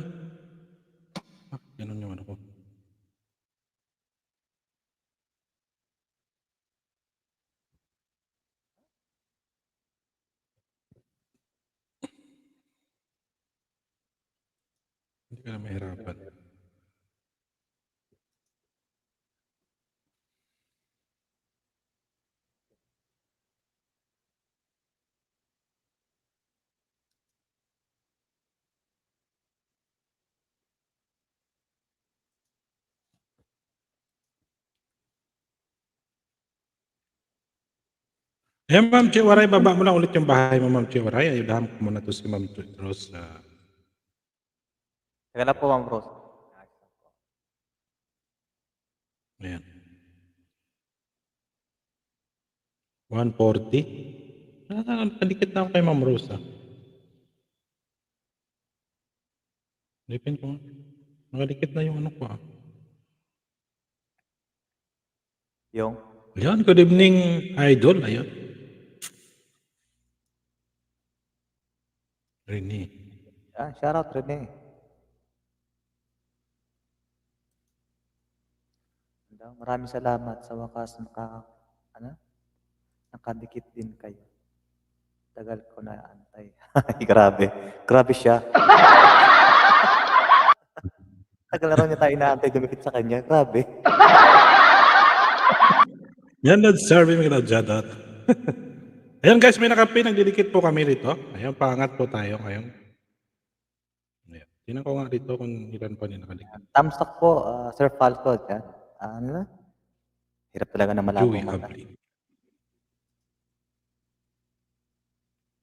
Ganun yung ano ko. Hindi ka na mahirapan. Ayan, Ma'am Chiwaray, baba mo lang ulit yung bahay mo, Ma'am Chiwaray. Ayudahan ko muna to si Ma'am Rose. Teka lang po, Ma'am Rose. Ayan. 140. Nakadikit na ako kay Ma'am Rose. Depende ko. Nakadikit na yung ano ko. Yung, Ayan, good evening, Idol. Ayan. Rene. shoutout Rene. Maraming salamat sa wakas nakadikit din kayo. Tagal ko na antay. Grabe. Grabe siya. Tagal na raw niya tayo inaantay dumikit sa kanya. Grabe. Yan, nag-survey mo na dyan. Ayan guys, may nakapin. Nagdidikit po kami rito. Ayan, paangat po tayo ngayon. Ayan. Tingnan ko nga dito kung ilan pa niya nakadikit. Thumbs up po, Sir Falco. Yan. Ano na? Hirap talaga na Joey malaman mata. Abli.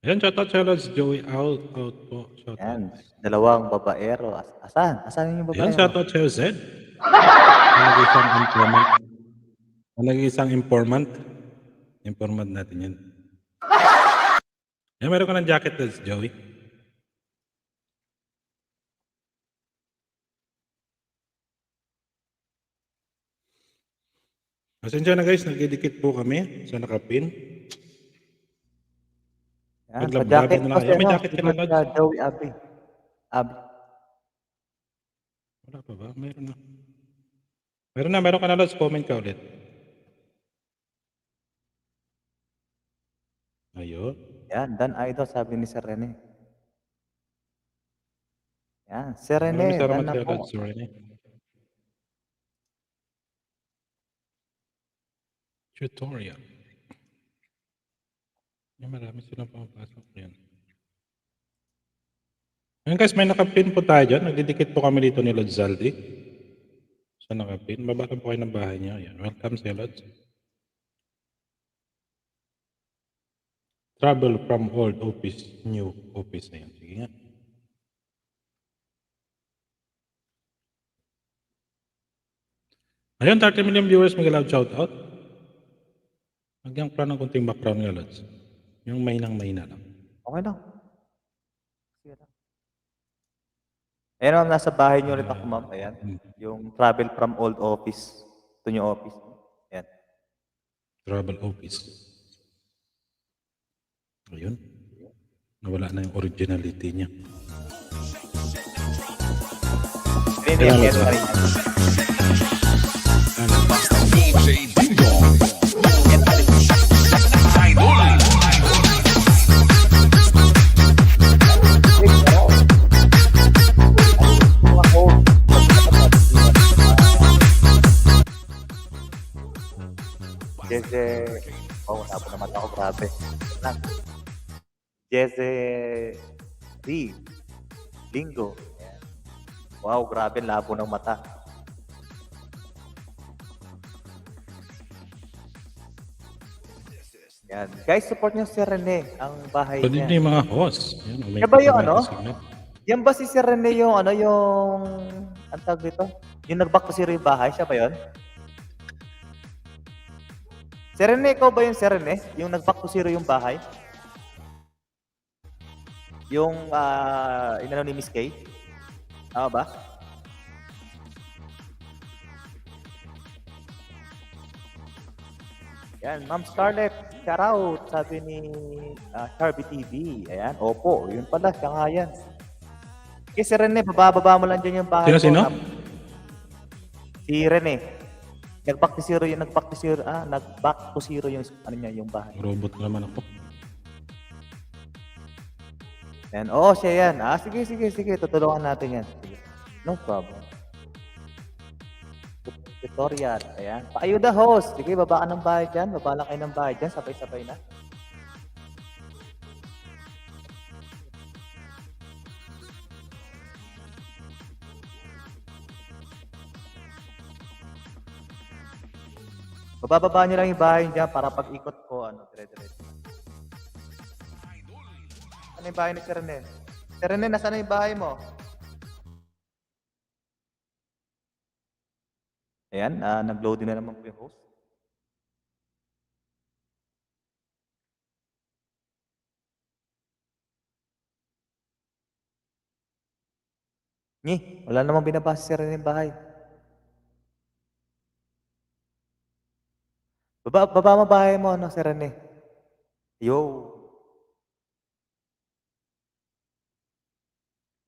Ayan, shoutout sa Lods Joey out po. Shoutout. Yan. Dalawang babaero. Asan? Asan yung Ayan, babaero? shoutout sa Zed. Nag-iisang informant. Informant natin yan. Ayan, meron ka ng jacket, Lods Joey. Pasensya na guys, nagdidikit po kami sa nakapin. Yan. Paglabi Pa-jacket na po, lang. Ayan, may sir. jacket ka na, Lods. Joey Abby. Wala pa ba? Meron na. Meron ka na, Lods. Comment ka ulit. Ayun. Yan, Dan Idol, sabi ni Sir Rene. Yan, Sir Maraming Rene, salamat Dan na sa po. Lods, Rene. Tutorial. Yan, marami silang pumapasok yan. Ngayon guys, may nakapin po tayo dyan. Nagdidikit po kami dito ni Lods Zaldi. Sa nakapin. Baba lang po kayo ng bahay niya. Yan. Welcome sa Lods. Travel from old office, new office. Ayan. Sige nga. Ayun, 30 million viewers. Mag-allow shoutout. Nagyang plan ng kunting background nga, Lods. Yung may na lang. Okay lang. Sige lang. Ayan, ma'am, nasa bahay niyo ulit ako, ma'am. Ayan. Yung travel from old office to new office. Ayan. Travel office. Ayun. Nawala na yung originality niya. Yes, pa rin. DJ Dingdong. Idol. Jeze, nabo naman ako, grabe. Lang. Jeze D. Lingo. Ayan. Wow, grabe, labo ng mata. Yan. Guys, support nyo si Rene, ang bahay Pwede niya. din yung mga host. Yan, may Yan ba yung pagkakataon ano? segment. Yan ba si Sir Rene yung ang tawag dito? Yung nag-back to zero yung bahay, siya ba yun? Sir Rene, ikaw ba yung Sir Rene? Yung nag-back to zero yung bahay? Yung, inano ni Miss Kay? Tama ba? Yan, Ma'am Scarlett, shout out, sabi ni Charby TV. Ayan, opo, yun pala, siya nga yan. Okay, si Rene, bababa mo lang dyan yung bahay Sino? ko. Si Rene. Nag-back to zero yung, nag-back to zero yung, ano niya, yung bahay. Robot naman ako. Yan, oo, siya yan. Sige, tutulungan natin yan. Sige. No problem. Tutorial, ayan. Paayuda host. Sige, baba ka ng bahay dyan. Baba lang kayo ng bahay dyan. Sabay-sabay na. Bababa nyo lang yung bahay dyan para pag ikot ko, dire-diretso. Saan yung bahay ni Sir Rene? Sir Rene, nasaan na yung bahay mo? Ayan, nag-loading na naman po yung host. Wala namang binabasa si Sir Rene yung bahay. Baba mo bahay mo, ano, Sir Rene? Yo.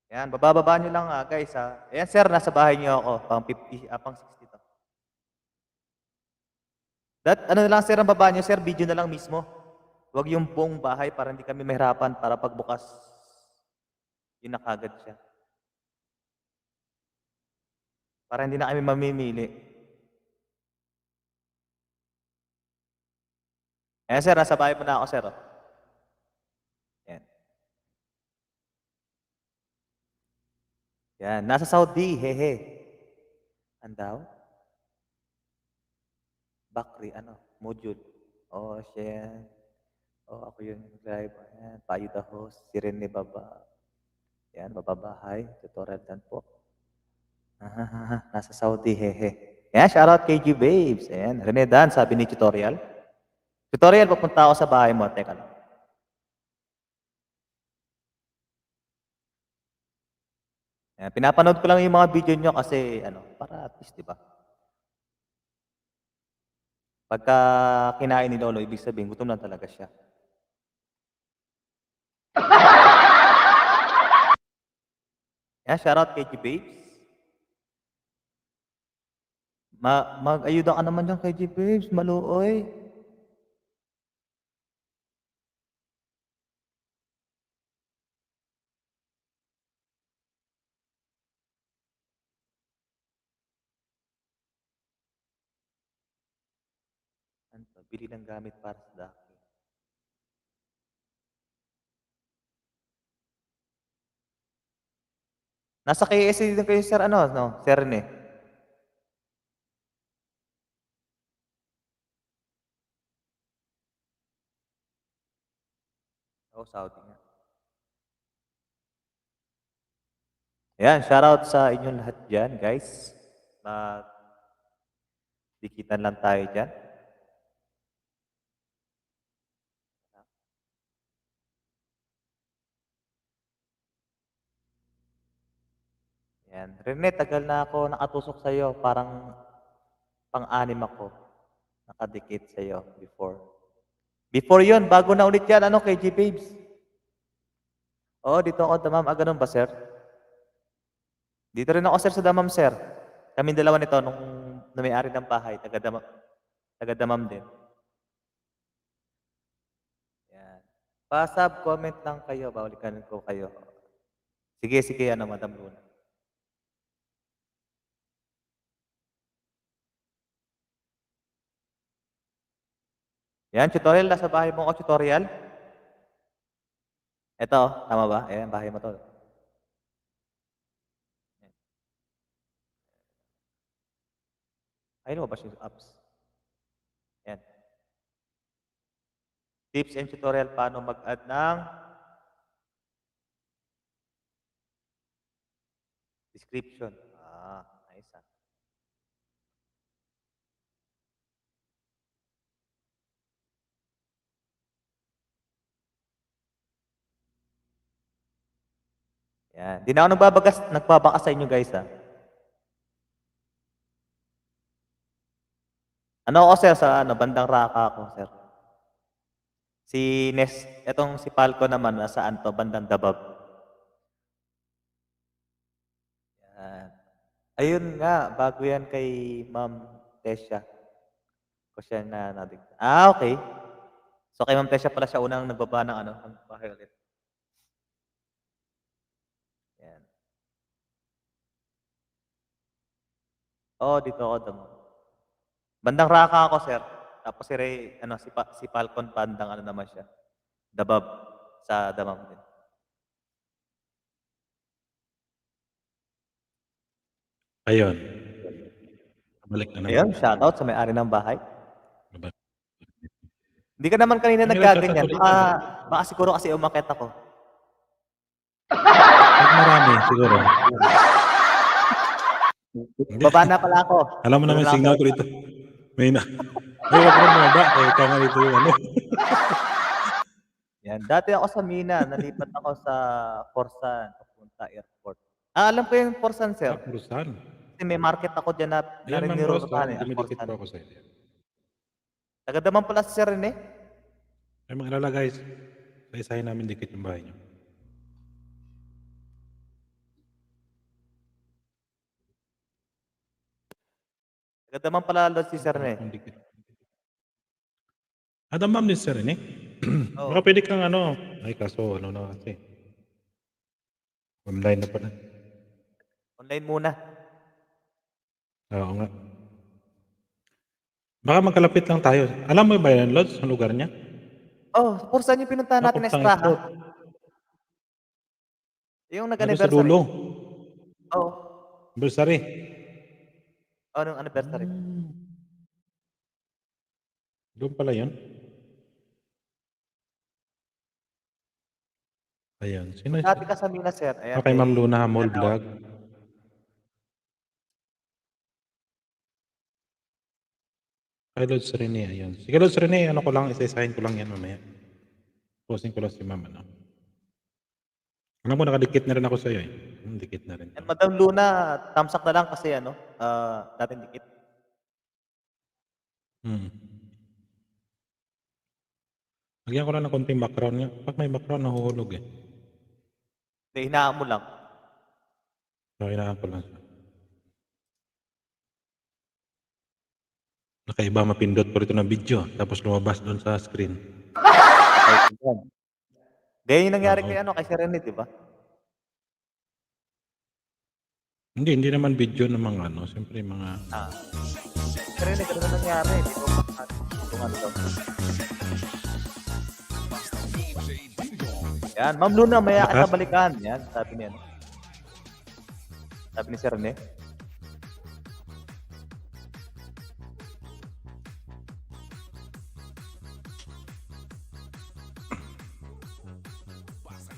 Ayan, bababa nyo lang guys ha. Ayan sir, nasa bahay nyo ako. Pang 50, pang 60 to. Ano na lang sir ang baba nyo sir, video na lang mismo. Huwag yung buong bahay para hindi kami mahirapan para pagbukas yun na kagad siya. Para hindi na kami mamimili. Ayan sir, nasa bahay mo na ako sir. Oh. Ayan. Yan, nasa Saudi, hehe. Andaw? Bakri, module. Oh, siya. Oh, ako yun live. Ayan, Payo the host, si Rene Baba. Yan, bababahay, tutorial dan po. Nasa Saudi, hehe. Yan, shoutout kay G Babes. Ayan, Rene Dan, sabi ni tutorial. Tutorial, papunta ako sa bahay mo. Teka lang. Ayan, pinapanood ko lang yung mga video nyo kasi, para at least, di ba? Pagka kinain ni Lolo, ibig sabihin, gutom lang talaga siya. Ayan, shoutout kay G Babes. Mag-ayuda ka naman dyan kay G Babes, maluoy. Bili ng gamit para sa daki. Nasa KSA din kayo, sir, Sir Rene? Saudi nga. Ayan, shoutout sa inyong lahat dyan, guys. Dikitan lang tayo dyan. Yan. Rene, tagal na ako nakatusok sa iyo. Parang pang-anim ako. Nakadikit sa iyo before. Before yun, bago na ulit yan, kay G Babes. Oo, dito ako damam. Ganun ba, sir? Dito rin ako, sir, sa damam, sir. Kami dalawa nito, nung may-ari ng bahay, taga-damam din. Yan. Pa-sub, comment lang kayo. Bawalikan ko kayo. Sige, Madam Luna. Yan, tutorial. Nasa bahay mo ako, tutorial. Ito, tama ba? Ayan, bahay mo to. Ayun mo ba siya apps? Yan. Tips and tutorial paano mag-add ng description. Nice. Yan. Di na ako nagbabakas sa inyo guys ha. Ako sir sa bandang Raka ako sir. Si Falco naman nasaan to, bandang Dabab. Yan. Ayun nga, bago yan kay Ma'am Tesha. Ko siya na nadigta. Okay. So kay Ma'am Tesha pala siya unang nagbaba ng ng bahay ulit. Yan. Dito ako damo. Bandang Raka ako, sir. Tapos si Ray, si Falcon bandang naman siya. Dabab sa Damam din. Ayun. Balik na naman. Ayun, shoutout sa may-ari ng bahay. Balik. Hindi ka naman kanina May nagkaganyan. nagshoutout ulit. Baka siguro kasi umakyat ako. Pag marami, siguro. Hindi. Baba na pala ako. Alam mo naman Wala signal ako. ko dito. May na. Ay, wag mo bumaba. Eh, ikaw nga dito yung ano. Yan. Dati ako sa Mina, nalipat ako sa Forsan, papunta airport. Alam ko yung Forsan, sir. Kapurusan. Kasi may market ako dyan na Ayan, Ma'am nariniro Rose. ko pa Dumidikit po ako sa iyo. Tagadaman pala si Sir Rene. Ay, mag-alala guys. Sa-isahin namin dikit yung bahay niyo. Tagadaman pala Lord si Sir Rene. Ang dikit. Adam ma'am din sir, eh? Oo. Baka pwede kang ano. Ay, kaso ano na kasi. Online na pala. Online muna. Oo nga. Baka magkalapit lang tayo. Alam mo ba yan, Lods, ang lugar niya? Oh, Forsan yung pinuntahan natin na Papuntang Estraha. airport. Yung Ano sa nag-anniversary. dulo? Oo. Anniversary. Oh, nung anniversary. Doon pala yun. Ayan. Sino? Dati ka sa Mina, sir. Ayan, Okay, Ma'am may- Luna Hamol ano, Vlog. Kay Lods Rene, ayan. Sige, Lods Rene, ano ko lang, isa-isahin ko lang yan mamaya. Posting ko lang si Ma'am, ano. Alam mo, nakadikit na rin ako sa'yo, eh. Dikit na rin. And Madam Luna, thumbs up na lang kasi ano, dating dikit. Hmm. Lagyan ko lang ng konting background niya. Pag may background, nahuhulog, eh. Hindi, hinaan mo lang. So, kailangan ko lang siya. Nakaiba mapindot ko rito ng video, tapos lumabas doon sa screen. Okay, yan. Hindi, yung nangyari Oo. kay ano, kay Sir Rene, di ba? Hindi naman video ng mga ano, siyempre mga... Sir Rene, ganun na nangyari. Di ba? Kung ano daw. Yan, Ma'am Luna, maya kita Lakas. balikan. Yan, sabi niya. ano. Sabi ni Sir Rene.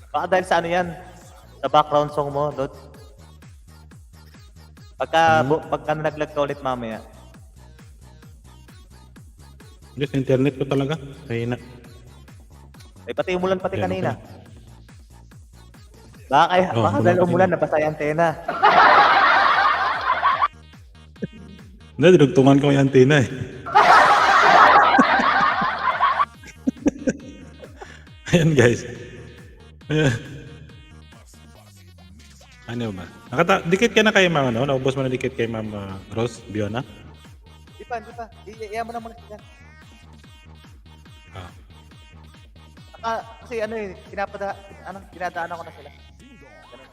Baka dahil sa ano yan, sa background song mo, Lods. Pagka nalaglag ka ulit mamaya, Hindi, sa internet ko talaga. Kaya na. ay pati umulan pati Ayan, kanina. Baka Oo, baka umulan dahil kanina. umulan, nabasa yung antena. Hindi, dinugtungan ko yung antenna, eh. Ayan, guys. Ayan. Ano ba? Dikit ka na kay Ma'am, ano? Naubos mo na dikit kay Ma'am Rose Biona? Di pa. Iyan mo na muna sila. Ah. Kasi ano eh, dinadaan ako na sila. Ganun.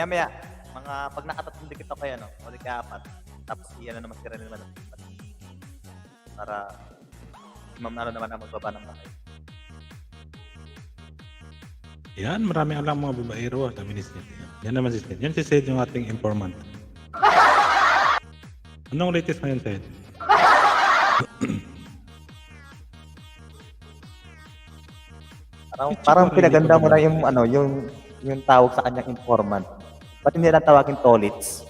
Maya, mga pag nakatatlong dikit ako yan, o di kaya apat, tapos iyan na naman si Rene naman. Para si Ma'am Nalo naman ang magbaba ng bahay. Yan, marami alam mga babaero, sabi ni Sid. Yan naman si Sid. Yan si Sid, yung ating informant. Anong latest ngayon, Sid? Parang pinaganda mo na yung ano, yung tawag sa kanyang informant. Ba't hindi na tawagin Tolits?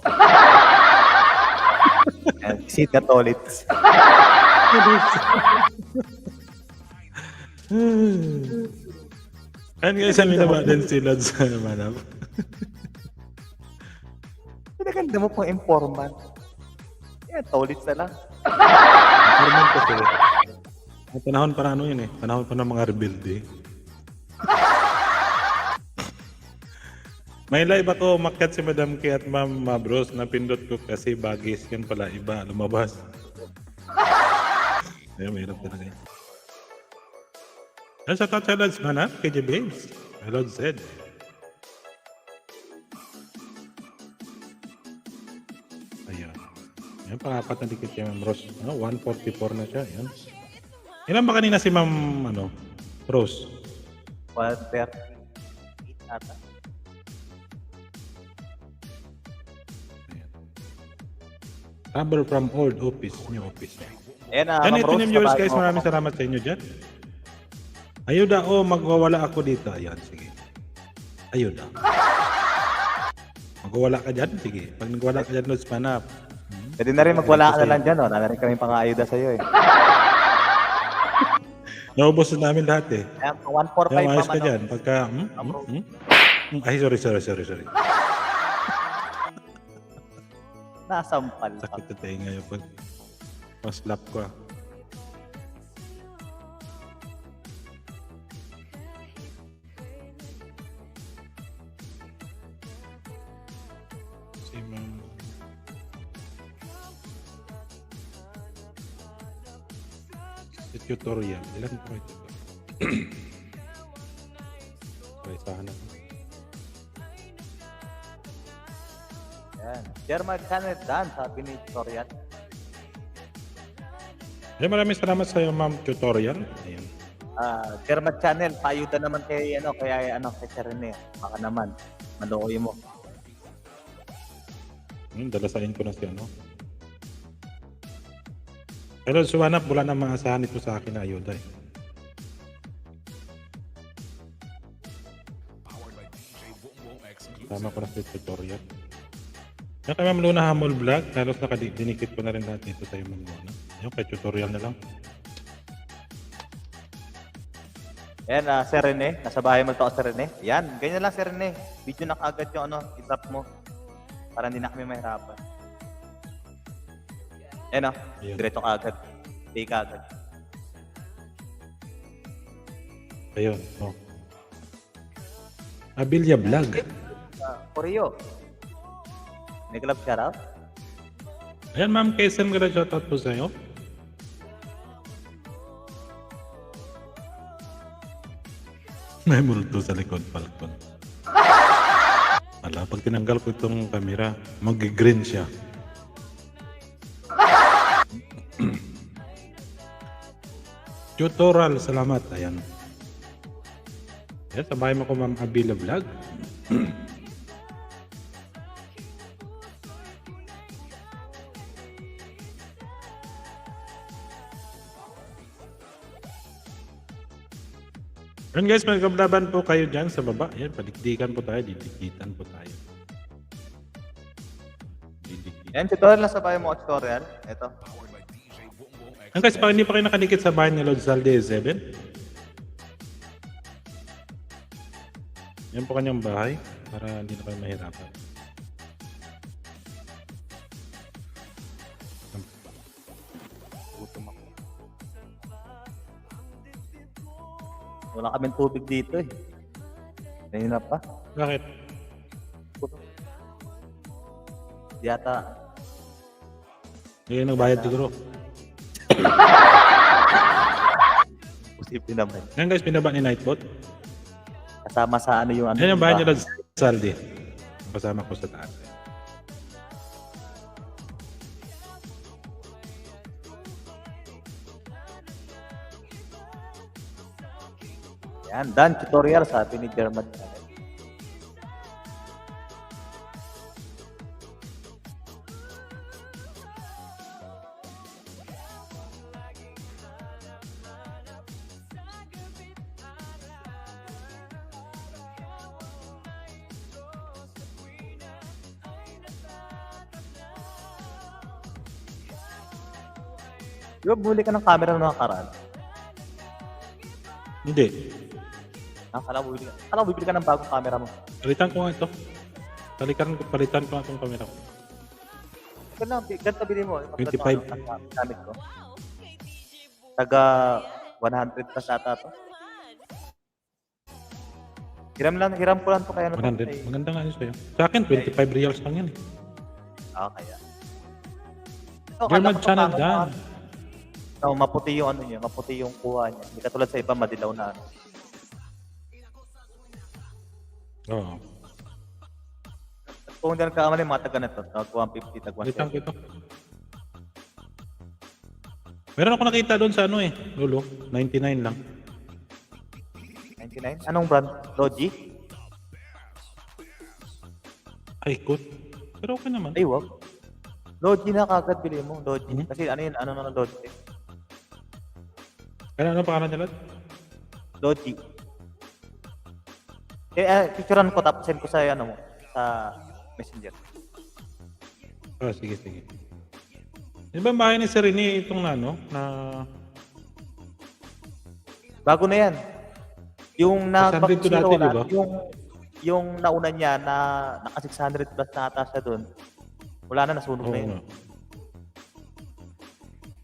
Sid na Tolits. Ayan guys, sabi na ba din si Lods Manap? Pinaganda mo pong informant. Yan, Tolits na lang. Informant kasi. May panahon para ano yun eh. Panahon pa ng mga rebuild eh. May live ako, makat si Madam Kay at Ma'am Bros. Napindot ko kasi bagis. Yan pala, iba, lumabas. Ayun, mahirap talaga yun. Yan sa touch sa Lods Manap, KJ Babes. Lods said. Ayan. Yan, pangapat na dikit yung Ma'am Rose. Ano, 144 na siya. Yan. Ilan ba kanina si Ma'am Rose? 138 ata. Rubber from old office, new office. Ayan na, Yan Ma'am ito Rose, yung viewers sabayan guys, mo maraming ako. salamat sa inyo dyan. Ayuda, magwawala ako dito. Ayan, sige. Ayuda. Magwawala ka dyan? Sige. Pag nagwala ka dyan, Lods Manap. Pwede na rin magwala ka na lang dyan, oh. Wala na rin kami pang-ayuda sa'yo, eh. Naubos na namin lahat eh. Ayan, 145 Kaya maayos ma'am, ka ano. dyan. Pagka, Ay, sorry. Nasampal pa. Sakit na tayo ngayon pag slap ko ah. Si Ma'am. Si tutorial. Ilan po ito? Okay, sahan na. Ayan. German Channel Dan, sabi ni Torian. Ay, maraming salamat sa iyo, Ma'am Tutorial. Ayan. German Channel, paayuda naman kay, kay Serene. Baka naman, maluoy mo. Dalasain ko na si ano. Pero suwanap, wala na maasahan ito sa akin na ayuda eh. Powered by DJ Bongbong Exclusive. Tama ko na sa tutorial. Yung kay Ma'am Luna Hamol Vlog, halos dinikit ko na rin lahat dito sa iyo, Ma'am Luna. Yung kay tutorial na lang. Ayan, Serene. Nasa bahay mo ito, Serene. Ayan, ganyan lang, Serene. Video na kaagad yung i-drop mo. Para hindi na kami mahirapan. Ayan, Ayan. diretso kaagad. Pay kaagad. Ayun, oh. Abilia Vlog. Koryo. May club shoutout? Ayan, Ma'am Kaysen, ganda shoutout po sa iyo. May multo sa likod, Falcon. Ala, pag tinanggal ko itong camera, mag-green siya. Tutorial, salamat. Ayan. Ayan, sabay mo ko, Ma'am Abila Vlog. Ayan guys, magkablaban po kayo dyan sa baba. Ayan, palikdikan po tayo, didikitan po tayo. Didikitan. Ayan, tutorial na sa bahay mo, tutorial. Ito. Powered by DJ Bongbong Exclusive. Ayan guys, pag hindi pa kayo nakadikit sa bahay ni Lord Salde 7. Yan po kanyang bahay para hindi na kayo mahirapan. Gutom ako. Wala kaming tubig dito eh. Nahinap pa. Bakit? Yata. Hindi kayo nagbayad siguro. Posible naman. Ayan guys, binaba ni Nightbot. Kasama sa ano yung ano. Ayan yung bahay ni ba? Lord Salde. Kasama ko sa taas. Yan, Dan, tutorial sabi ni German Channel. Di ba bumili ka ng camera ng nakaraan? Hindi. Akala mo bibili ka ng bagong camera mo. Palitan ko nga ito. Palitan ko nga itong camera ko. Ganito bili mo. 25. Gamit ko. Taga 100 plus ata to. Hiram ko lang to kaya 100. Maganda nga yun sa'yo. Sa akin, 25 reals lang yan eh. Kaya. German Channel Dan. No, maputi yung ano niya, maputi yung kuha niya. Hindi katulad sa iba, madilaw na ano. Oo. Kung hindi nagkakamali, mga taga na to. Tag 150, tag Palitan ko 170. ito. Meron ako nakita doon sa ano eh. Lolo, 99 lang. 99? Anong brand? Logi? Ay, good. Pero okay naman. Ay, wag. Logi na kagad bili mo. Logi. Mhm. Kasi ano yun, ano na Logi? Ano pangalan nila? Logi. Picturean ko tapos send ko sa ano mo, sa Messenger. Sige, sige. Di ba bahay ni Sir Rene itong na Bago na yan. Yung Kasandrid ko dati, di ba? yung nauna niya na naka 600 plus na ata siya doon. Wala na, nasunog Oo na yun. nga.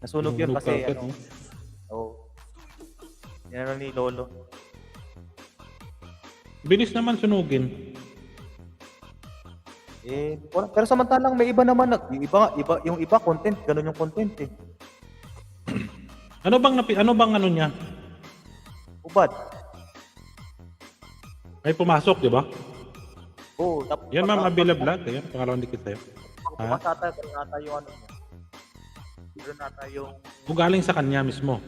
Nasunog yun Nasunog kasi agad, ano. no? Oo. Yan ano ni Lolo. Bilis naman sunugin. Pero samantalang may iba naman, yung iba content, ganun yung content eh. Ano bang ano niya? Ubad. Ay pumasok, di ba? Oo, tapos Yan ma'am, Abila Vlog. Ayan, pangalawang dikit sa'yo. bukas ata, ganun ata yung ano niya. Ganun ata yung... O galing sa kanya mismo.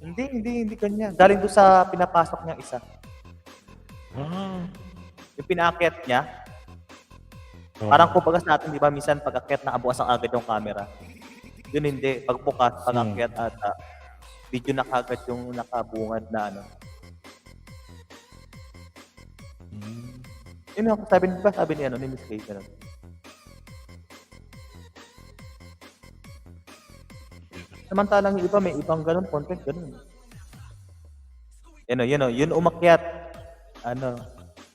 Hindi kanya. Galing doon sa pinapasok niyang isa. Yung pinaakyat niya, parang kumbaga sa atin, di ba, minsan pag-akyat na abukas ang agad yung camera. Yun hindi. Pagbukas, pag-akyat ata, video na kagad yung nakabungad na ano. Yun ako, sabi ni Miss Kay, ganun. Samantalang yung iba, may ibang ganun, content, ganun. Yun umakyat.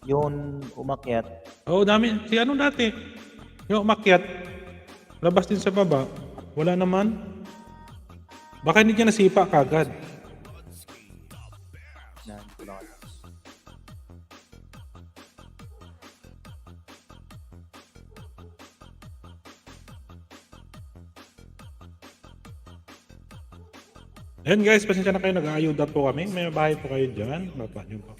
Yun umakyat. Oo, dami. Si ano dati? Yung umakyat. Labas din sa baba. Wala naman. Baka hindi niya nasipa kagad. Na, hindi ko lang alam. Ayan guys, pasensya na kayo. Nag-aayuda po kami. May bahay po kayo dyan. Baba niyo po.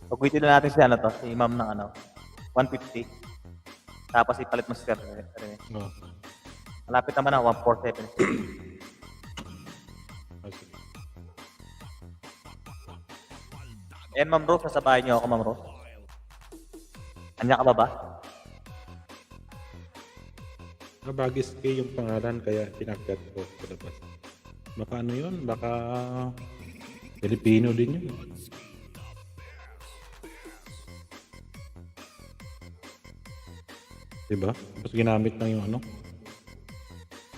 Pag-waitin na natin si si ma'am ng 150. Tapos ipalit mo si Sir Rene. No. Malapit naman na 147. Okay. Ayan, Ma'am Rose, nasa bahay niyo ako, Ma'am Rose. Anya ka ba ba? Nabagis kayo yung pangalan kaya tinakat ko sa labas. Baka ano yun? Baka Filipino din yun. Diba? Tapos ginamit na yung ano.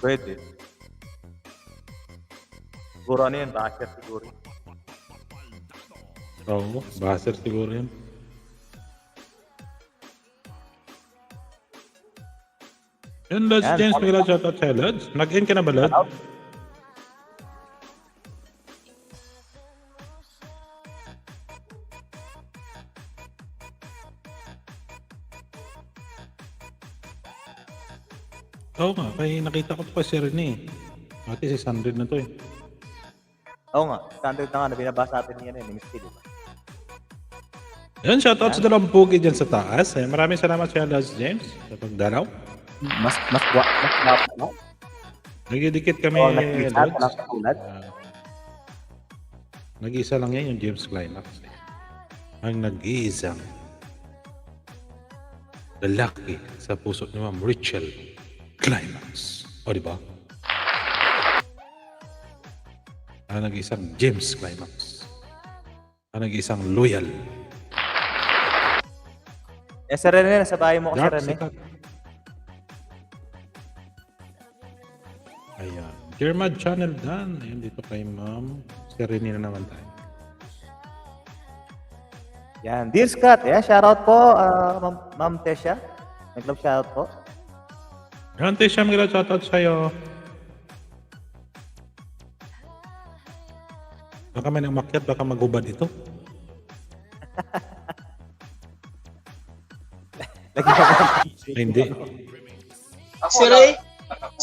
Pwede. Siguro ano yun, basher siguro. Oo, baser siguro yun. Yan, Lods Yan. James, may shoutout sa'yo, Lods. Nag-in ka na ba, Lods? Oo nga, kaya nakita ko pa si Rene. Ate, 600 na to eh. Oo nga, standard na nga na binabasa natin niya ni Miss Kay, diba? Yan, shoutout sa dalawang pugi dyan sa taas. Ayan, maraming salamat sa Lods James sa pagdalaw. Mas guwapo na. Nagdidikit kami, Oo, nakikita, Lods. walang katulad. Nag-iisa lang yan, yung James Climax. Ang nag-iisang lalaki sa puso ni Ma'am Rachel Climax. O, di ba? Ang nag-iisang James Climax. Ang nag-iisang loyal. Sir Rene, nasa bahay mo ko, Sir Dark Rene. sikat. Ayan. Germad Channel Dan. Ayan, dito kay Ma'am. Si Rene na naman tayo. Yan, Dear Scott, shoutout po, Ma'am Tesha. Nag-love shoutout po. Yan, Tesha, mga shoutout sa'yo. Baka may umakyat, baka magubad ito. Lagi ka Hindi. Si Ray?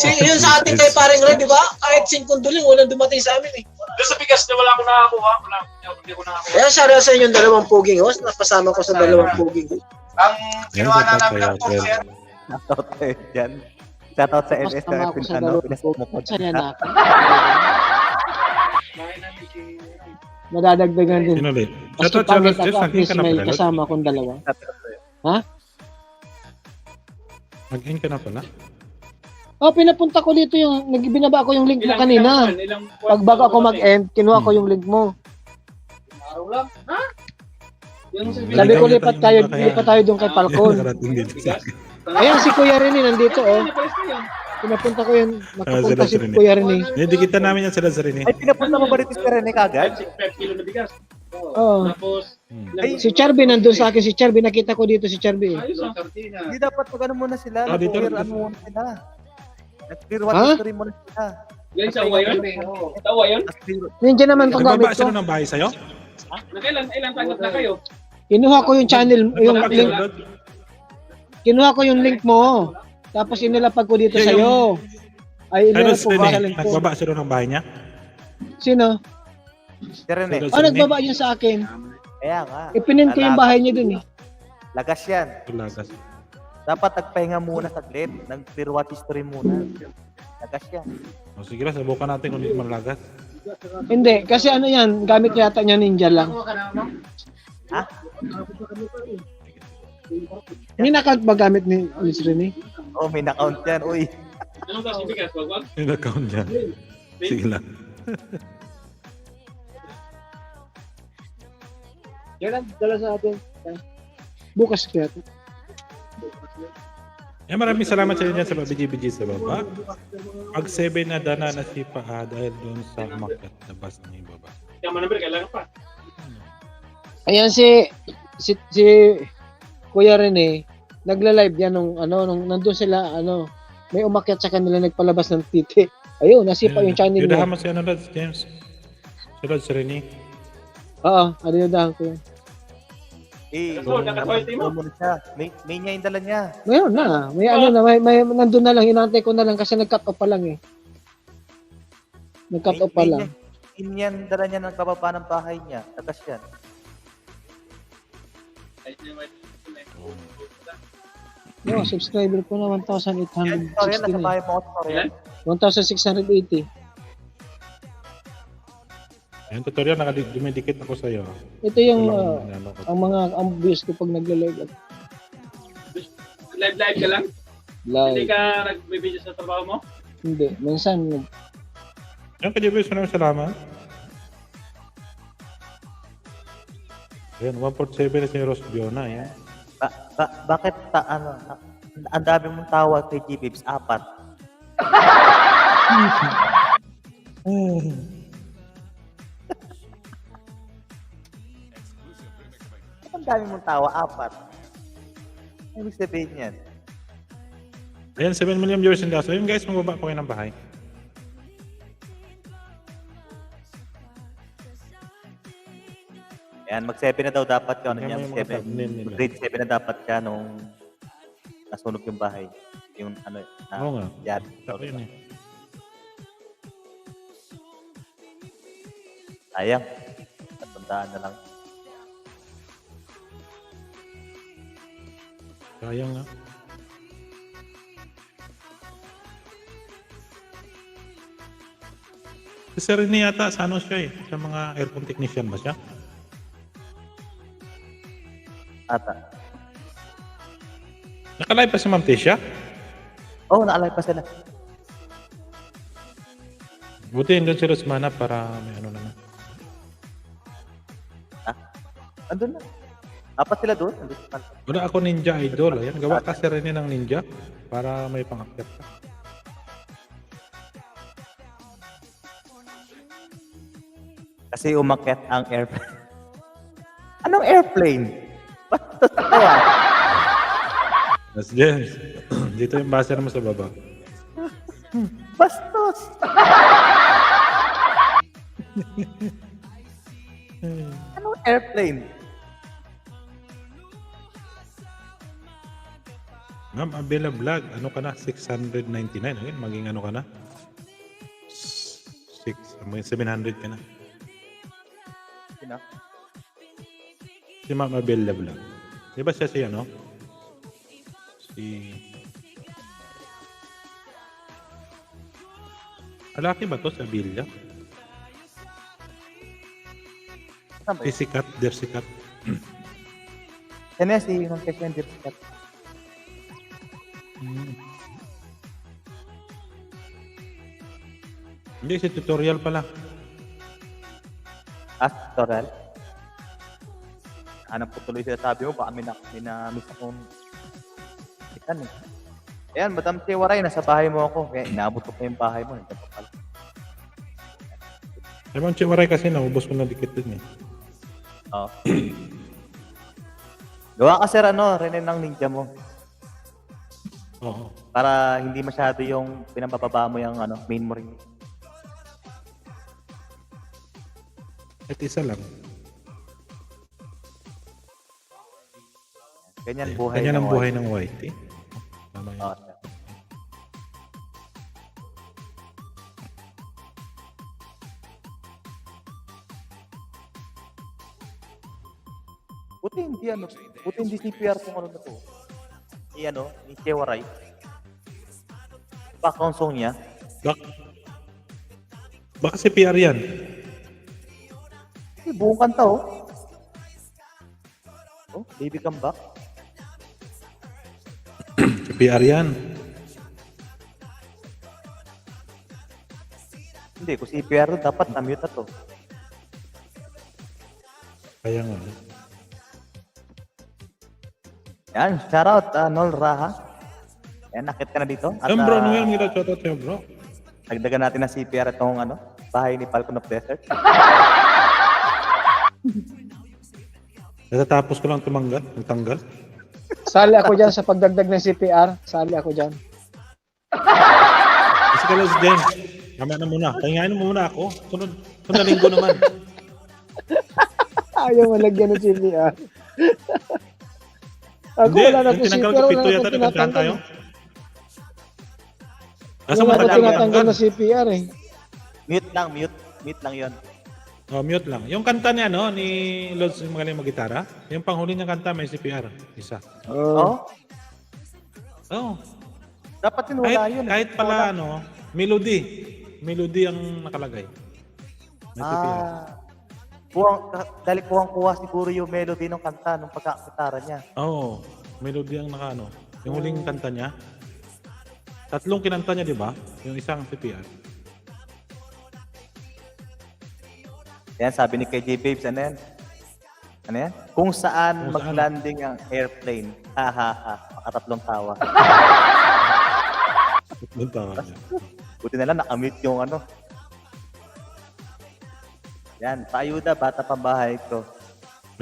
Yun sa ating kay paring Ray, di ba? Kahit 5 duling, walang dumating sa amin eh. Doon sa bigas na wala akong nakakuha. Hindi ko nakakuha. Kaya shout out sa inyong dalawang puging host. Napasama ko sa dalawang puging host. Ang Yan, kinuha na shout out namin kay ng post April. yan. Shoutout sa'yo dyan. Shoutout sa MS Mas tama ako sa ano, dalawang pinasok mo po. Saya na ako. Madadagdagan din. Sino ulit? Mas Shoutout sa pangit Lods James. ako, at Nag-in least ka na may pala, Lods? kasama akong dalawa. Mag-in ka na pala? Oh, pinapunta ko dito yung, binaba ko yung link mo kanina. Pagbago ako mag-end, kinuha ko yung link mo. Araw lang. Ha? Yung Sabi ko lipat tayo doon kay Falcon. Nakarating dito sa akin. Ayan si Kuya Rene nandito oh. Pinapunta ko yun, nakapunta si Kuya Rene. Nidikita namin yan sila sa rin eh. Ay, pinapunta mo ba dito si Rene kagad? 5 kilo na bigas. Oo. Tapos, Si Charby nandun sa akin, si Charby nakita ko dito si Charby. ayos ang sartina. Hindi dapat mag-ano muna sila. Ah, dito Nag-clear rin. ano muna sila. Nag-clear Ha? what history muna sila. Yan sa uwa yun? Sa uwa yun? Nandiyan naman itong gamit Nagbaba ko. sila ng bahay sa'yo? Ilan tanggap na kayo? Kinuha ko yung channel, yung link. Kinuha ko yung link mo. Tapos inilapag ko dito Yeah, sa'yo. Ay, Ano inilapag ko sa Rene? link ko. Nagbaba sila ng bahay niya? Sino? Si Rene. Sila- Oh, nagbaba yun sa akin. Kaya nga. Ipinin ko yung bahay niya dun eh. Lagas yan. Tulagas. Dapat nagpahinga muna saglit. Nag-clear what history muna. Lagas yan. O sige ba, subukan natin kung hindi malagas. Hindi, kasi ano yan, gamit yata niya ninja lang. Ha? May account ba gamit ni Miss Rene? Oh, may na-count yan. Uy. Anong kasi bigas? Wag-wag? Yung account niya. Sige lang. Yan ang dala sa atin. Bukas kaya. Maraming salamat sa inyo dyan sa BGBG sa baba. Pag 7 na dana na si Paha dahil doon sa umakyat na bus ng ibaba. Yung manamber, kailangan pa. Ayan si Kuya Rene, nagla-live yan nung nandun sila may umakyat sa kanila nagpalabas ng titi. Ayun, nasipa yung channel Yudahan niya. mo si Lods James. Si Lods Rene. Oo, adiyodahan ko yan. Naka-quality mo. Muna siya. May niya yung dala niya. Mayroon na. May nandun na lang. Inantay ko na lang kasi nag-cut off pa lang eh. Nag-cut off pa lang. Yan dala niya nagbababa ng bahay niya. Lagas yan. Yo, subscriber ko na Yan, sorry, nasa 1,860 bahay mo ako, sorry. 1,680. Yan, tutorial, dumidikit ako sa'yo. Ito yung Ano ko. ang views ko pag nagla-live. Live ka lang? Hindi Live. ka nagbibideo sa trabaho mo? Hindi. Minsan, Yan, kajibis, maraming salamat. Yan, 147 na si Ross Biona, yan. Bakit ang dami mong tawag kay G-Bibs? 4. Ang dami mong tawa, 4. Ibig sabihin yan. Ayan, 7 million viewers in Daso. Ayun guys, magbaba po kayo ng bahay. Ayan, mag-7 na daw dapat ka. Ano Tingnan niya, mo yung mga 7. thumbnail nila. Grade 7 na dapat ka nung nasunog yung bahay. Yung ano, Oo nga. yan. Ako yun eh. Sayang. Natandaan na lang. Sayang nga. Si Sir Rene yata, sa ano siya eh? Sa mga aircon technician ba siya? Ata. Nakalive pa si Ma'am Tisha? Oh, naalala pa sila. Buti doon si Rosmana para may ano naman. Andun na. Apat sila doon. Andun pa. Wala ako ninja idol. Ayan, gawa ka Sir Rene ng ninja para may pang-akyat ka. Kasi umakyat ang airplane. Anong airplane? Bastos kaya. That's James. Dito yung baser mo sa baba. Bastos. Anong airplane? Ma'am Abela Vlog, ano ka na? 699. Okay, maging ano ka na? 700 ka na. Sino? Si Ma'am Abela Vlog. Di ba siya siya, no? Si... Alaki ba to sa Abela? Saan ba Si yun? Sikat, Der Sikat. Yan yan, si Ma'am Keshen Dirkat. Hindi, si tutorial pala. Tutorial. Hanap ko tuloy sila sabi mo, baka miss akong ikan eh. Ayan, Madam Tiwaray, nasa bahay mo ako. Kaya inaabot ko pa yung bahay mo. Nandiyan pa pala. Ay, Ma'am Chiwaray kasi naubos ko na dikit din eh. Oo. Gawa ka sir, Rene ng ninja mo. Oo. Para hindi masyado yung pinabababa mo yung main mo rin. At isa lang. Ganyan buhay. Ganyan ang ng buhay wife. ng white eh. Tama yun. Oo, sir. Buti hindi CPR kung ano na to. Ni Kewaray. Background song niya. Baka si PR yan. Buong kanta oh. Oh, Baby Come Back. Si PR yan. Hindi, kung CPR dapat na-mute na to. Kaya nga. Yan, shoutout, Nol Raha. Yan, nakit ka na dito. At Yung bro, Noel, nila shoutout sa'yo bro. dagdagan natin ng CPR itong bahay ni Falcon of Desert. Natatapos ko lang tanggal. Sali ako dyan sa pagdagdag ng CPR. Sali ako dyan. Kasi kalas James, kami na muna. Pahingain mo muna ako. Sunod na linggo naman. Ayaw malagyan ng CPR. Ako Hindi, wala na yung akong tinanggal CPR. ko, Wala pito na yata akong nagkantahan tinatanggal. tayo. Nasa Wala mo na tinatanggal na CPR eh. Mute lang, mute lang yon. Oh, mute lang. Yung kanta niya, ni Lods yung magaling mag-gitara, yung panghuli niyang kanta may CPR. Isa. Oh. Oh. Dapat sinula yun. Kahit pala, melody. Melody ang nakalagay. May CPR. Dahil kuha siguro yung melody ng kanta, ng pagkakatara niya. Oo. Melody ang yung huling kanta niya. Tatlong kinanta niya, di ba? Yung isang CPR. Yan, sabi ni KJ Babes, ano yan? Ano yan? Kung saan mag-landing ang airplane. Ha ha ha. Makatatlong tawa. Tatlong tawa niya. Buti na lang nakamute yung Yan, paayuda, bata pambahay ko.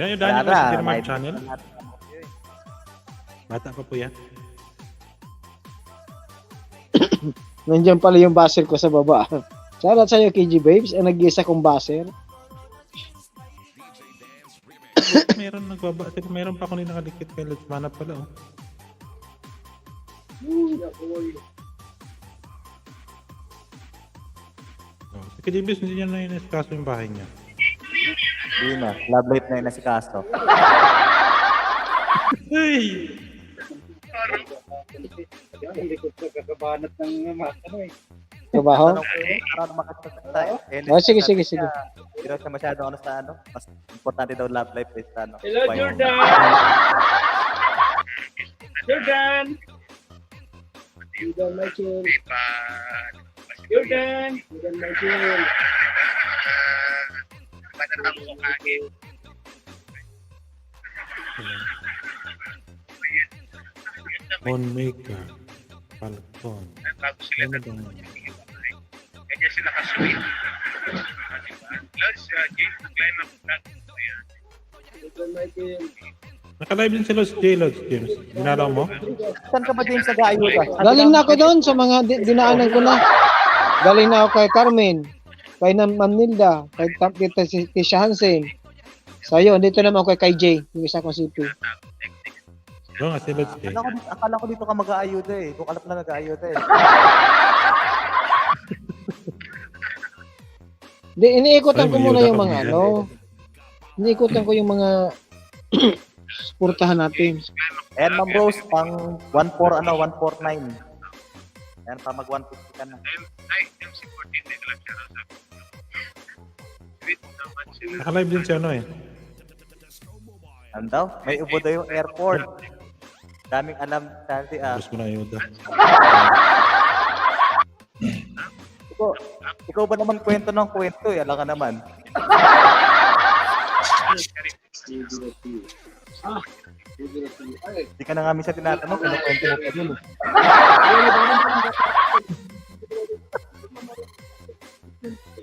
Yan yung Daniel Tara, sa Firman may- Channel. Bata pa po yan. Nandiyan pala yung baser ko sa baba. Shoutout sa'yo, KG Babes. Ang nag-iisa kong baser. Meron nagbaba. Meron pa ako nakadikit kay Let's Manap pala. Oh. Oh, si Kajibis, hindi niya na inaskaso yung bahay niya. Hindi na. Love life na yun na si Castro. Hey! Hindi ko kakabanat ng Trabaho? Para makasasakta. Oh, sige. Hindi raw siya masyado sa Mas importante daw love life is Hello, wife. Jordan! Jordan! Jordan Michael. Jordan! Jordan Michael. Monmaker. Falcon. Ano bang... Kanya sila ka-sweet. Lods, James, Climax, Jordan Michael. Naka-live din si Lods James. Dinalaw mo? Saan ka ba, James, nag-aayuda? Galing na ako doon sa mga dinaanan ko na. Galing na ako kay Carmen, kay Ma'am Nilda, kay Tisha Hansen. So yun, dito naman ako kay Jay, yung isa kong CP. Yung nga si Lods J. Akala ko dito ka mag-aayuda eh. Kung alam na nag-aayuda eh. Di, iniikutan Ay, ko may muna yoga yung ka mga ba ano. Iniikutan ko yung mga suportahan natin. Ayan, Ma'am Rose, pang 149. Ayan, pa mag 150 ka na. Ay, MC14 din lang siya. Sweet naman sila. Naka-live din si ano eh. Ano daw? May ubo daw yung airport. Daming alam dati Tapos mo na ayuda. Ikaw ba naman kwento ng kwento eh? Alam ka naman. Hindi ka na nga minsan tinatanong kung kwento mo pa dun.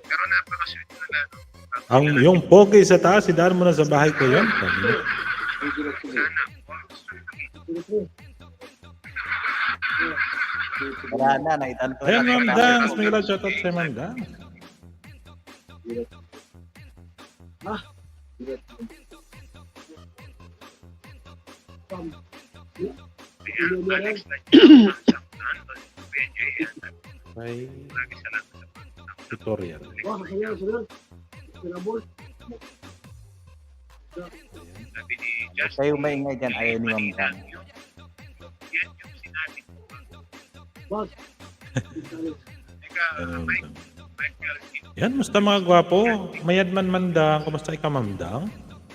Pero napaka-sweet na lang. Yung pogi sa taas, idaan mo na sa bahay ko yun. Sabi niya. Wala na, naitan ko Ayan, Ma'am Dance. May love shoutout sa Ma'am Dance. Alex na dyan. May Lagi salamat. tutorial. Sabi ni Just, Kayo maingay dyan, ayaw ni Ma'am Dan. yan yung sinabi ko. Teka, Ayun. Michael, Yan, musta mga gwapo? Mayadman Mandang. Kumusta ikaw, Ma'am Dang?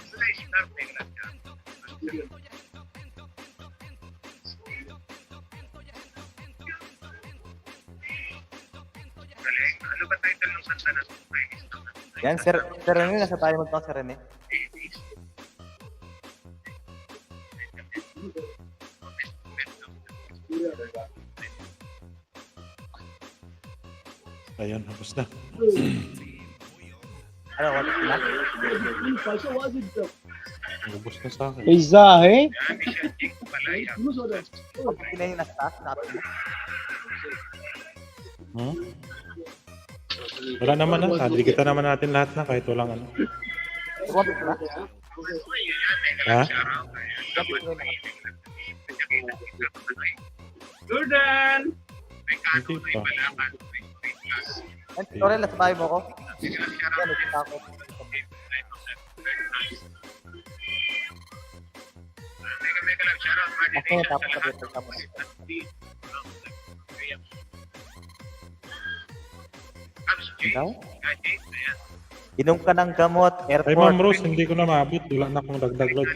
slice na rin lang yan. Galing. Ano ba title ng kanta na Yan, Sir Rene, nasa tayo magtang Sir Rene. Ayun, kumusta? Ano, wala na? Ubus na sa akin. May zahe. Pinayin na sa taas, natin mo. Hmm? Wala naman na. Nadikita naman natin lahat na kahit walang ano. Robert na? Ha? Jordan! Hindi pa. Yan, tutorial, nasa bahay mo ko. Yan, nagkita ako. Okay, tapos sabi ko sa mga. Ikaw? Inom ka ng gamot, Kay airport. Ma'am Rose, hindi ko na maabot. Wala na akong dagdag load.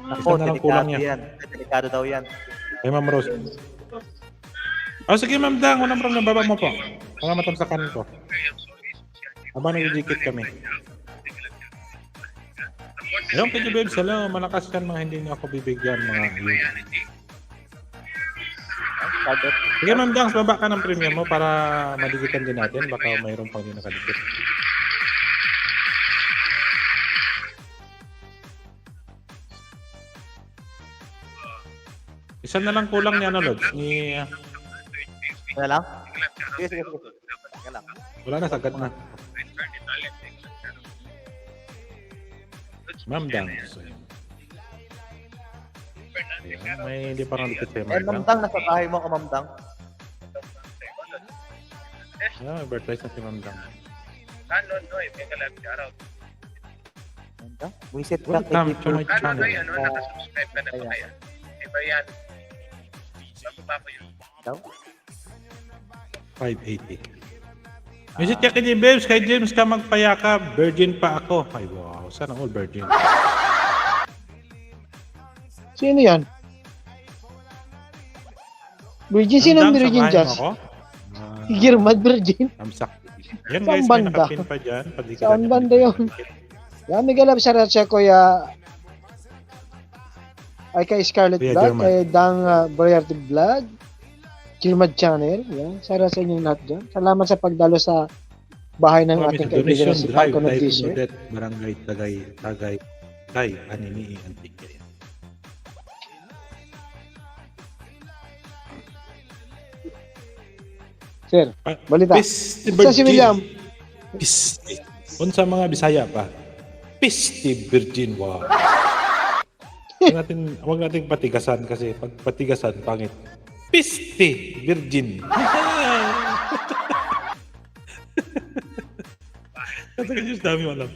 Ako, Isa na lang kulang delikado niya. yan. Delikado daw yan. Kay Ma'am Rose. Oh, sige Ma'am Dang. Walang problem. Baba mo po. Mga matamsakan ko. Habang nag-jikit kami. Ayun, Pedro Babes. Hello. Malakas yan mga hindi niyo ako bibigyan mga youth. Sige Ma'am Dang, baba ka ng premium mo para madigitan din natin. Baka mayroon pang hindi nakadikit. Isa na lang kulang niya, ano, Lods? Ni, Ano lang? Sige, sige, sige. Sige lang. wala na, sagad na. Ma'am Dang. So, ayan, may hindi parang dikit sa'yo, Eh, Ma'am Dang. Mamdang, nasa bahay mo ka, Mamdang. Yeah, may birthday sa si Ma'am Dang. Ano, no, mega love shoutout. Mamdang? Wisit ka. Welcome to my Ano, no, channel. ano, nakasubscribe ka na ba kaya? Iba yan. Bababa ko yun. Daw? 580. Visit ka kay James. Kay James ka magpayakap. Virgin pa ako. Ay, wow. Sana all virgin. Sino yan? Virgin, sino ang Ma'am Dang, Virgin samahin Jazz? mo ako. Girmad Virgin. Tamsak. Yan Saan guys, may banda? nakapin pa dyan. Padikitan Saan niyo banda pa yun? Yan, may galap sa Ratcha, Kuya. Ay, kay Scarlett Kuya Vlog, German. kay Dang Boyarte Vlog, Girmad Channel. Yan, sara sa inyong lahat dyan. Salamat sa pagdalo sa bahay ng Kami ating sa kaibigan donation na si drive. Paco ng Live T-shirt. Udet. Barangay Tagay. Tay. Anini. Antique. Sir, balita. Pisti Sa si William. Pisti. Unsa mga Bisaya pa. Pisti Virgin. Wow. Huwag nating patigasan kasi pag patigasan, pangit. Piste, virgin. Kasi Diyos dami alam.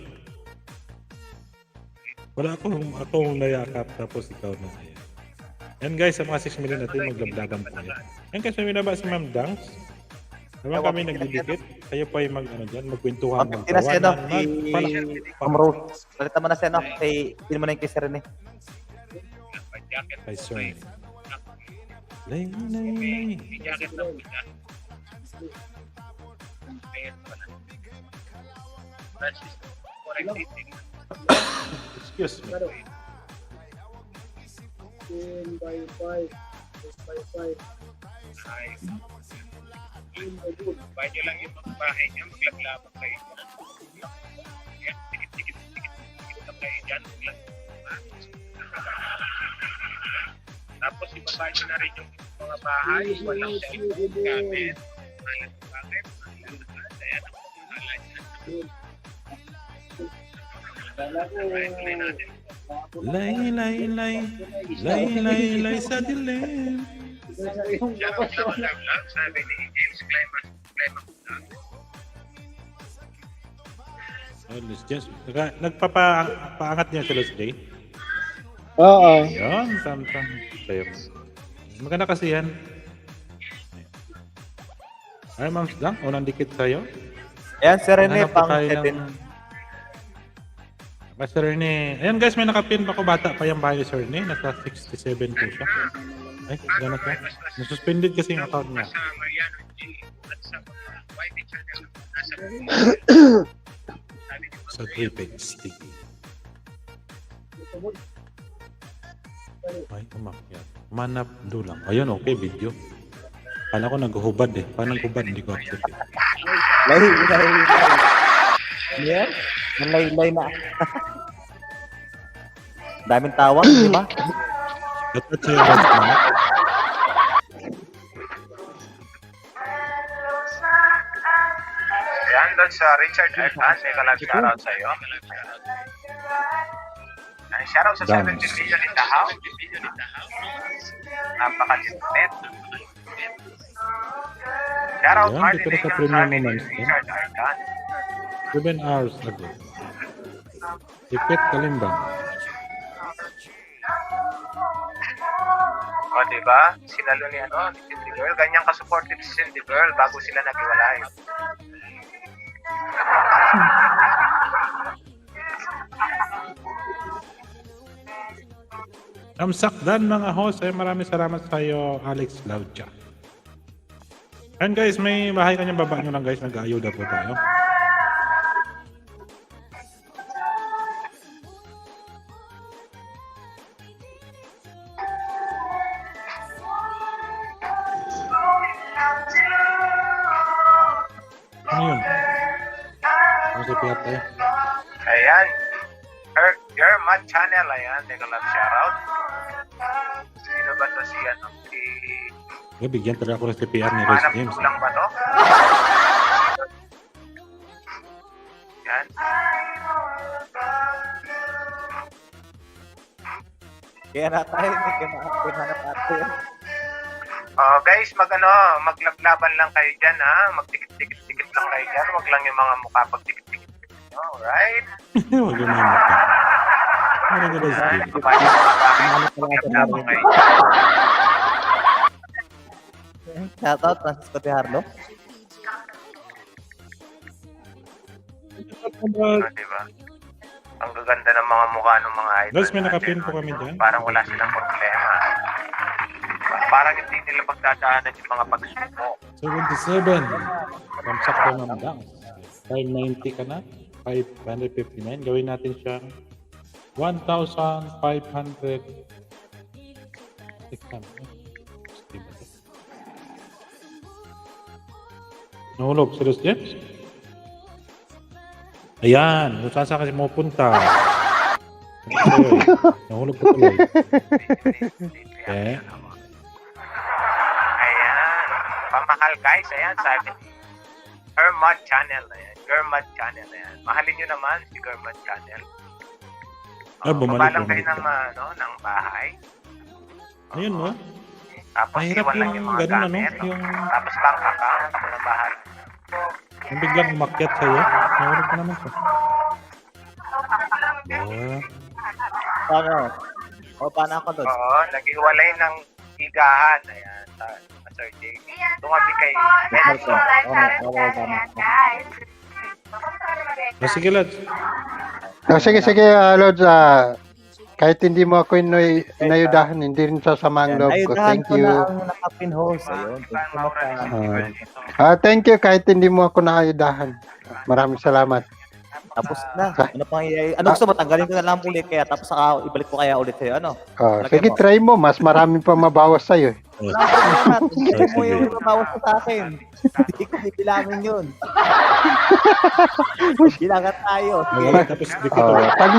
Wala akong nayakap tapos ikaw na. Yan guys, sa mga 6 million natin, maglablagan po yan. Yan guys, may binaba si Ma'am Danks. Naman kami nagdidikit. Kayo pa yung magkwentuhan. Ma'am, na si ano, Ma'am Rose. Balita mo na si ano, pin mo na yung kay Sir Rene. Kay Sir. Lay. Jacket lang kita. Ayan pala. Francis, correct. Excuse me. 10 by 5. 5. Ay. Bahay nyo lang yung mga bahay niya, maglaglaban kayo dyan. Yan, tikit lang kayo dyan. Tapos ibaba nyo na rin yung mga bahay, walang cellphone gamit. Ayan, bakit? Ayan, ako mahala dyan. Lay sa dilim. Shoutout lang, sabi ni James Climax. Just, nagpapaangat niya si Los J. Oo. Yun, tam. Sayo. Maganda kasi yan. Ay, Ma'am Dang, unang dikit sa'yo. Ayan, Sir Rene, Hanap pa pang tayo 7. Sir Rene. Ayan guys, may nakapin pa ko, bata pa yung bahay ni Sir Rene. Nasa 67 po siya. Ay, gano'n siya. Nasuspended kasi yung account niya. Sa Mariano G at sa mga YT channel. Sa 3 page stick. Ay, umakyat. Manap dulang. Ayun, okay, video. Kala ko naghuhubad eh. Paano naghubad? Hindi ko accept eh. Lay. Yan. Lay na. Daming tawag, di ba? Dapat sa'yo, Batman. Ayan, doon sa Richard Arcan, may shoutout sa iyo. Shoutout sa 7 million in the house. Napaka-limpet. Shoutout Ayan, Martin dito na sa Daniel, premium sabi ni moments. Richard Arcan. 7 hours ago. Tikit Kalimbang. O, diba? Sinalo ni ni Cindy Girl. Ganyang ka-supportive si Cindy Girl bago sila nag-iwalay. Kamsakdan mga host. Ay, maraming salamat sa iyo, Alex Laucha. And guys, may bahay kanyang baba nyo lang guys. Nag-ayuda po tayo. Ano yun? Ano si Piat tayo? Ayan. Your Mad Channel, ayan. Teka lang, shoutout. Sino ba to si Bigyan talaga ako ng CPR ni Rose Manap James. lang ba to? Yan. Kaya na tayo, hindi ka na natin. Guys, maglablaban lang kayo dyan, ha? Magtikit-tikit lang kayo dyan. Huwag lang yung mga mukha pagtikit-tikit. Alright? Huwag yung mga mukha. Ano yung Rose James? Maglablaban kayo dyan. Shoutout, Francisco de Harlo. Diba? Ang gaganda ng mga mukha ng mga idol. Guys, may natin, nakapin po no? kami dyan. Parang wala silang problema. Parang hindi nila pagdadaanan yung mga pagsubok. 77. Kamsak ko ng dang. 590 ka na. 559. Gawin natin siyang 1,500. 600. Nahulog si Rose James. Ayan. Kung saan kasi pupunta. Nahulog ko tuloy. Okay. Ayan. Pamahal guys. Ayan, sabi ni Germad Channel. Ayan. Germad Channel. Ayan. Mahalin nyo naman si Germad Channel. Bumalik, Babalang kayo bumalik. ng bahay. Ayun, no? Tapos Mahirap iwan lang yung yung mga ganun, ano? gamit. Yung, Tapos bank account na bahay. yung biglang umakyat sa'yo. Nahulog ka naman ko. Paano? O, paano ako doon? Oo, nag-iwalay ng higahan. Ayan, Sir Jay. Tumabi kay Sige, Lods. Sige, Lods. Kahit hindi mo ako inayudahan, hindi rin sasama ang loob ko. Ayudahan Thank ko you. na ang nakapin-host. Ayun. Thank you na Thank you kahit hindi mo ako naayudahan. Maraming salamat. Tapos na. Ano pang ano gusto mo? Tanggalin ko na lang ulit kaya tapos saka ibalik ko kaya ulit sa'yo. Ano? Sige, try mo. Mas marami pa mabawas sa'yo. Hindi mo yung mabawas ko sa akin. Hindi ko bibilangin yun. Bilangan tayo. Tapos dikit ulit. Pag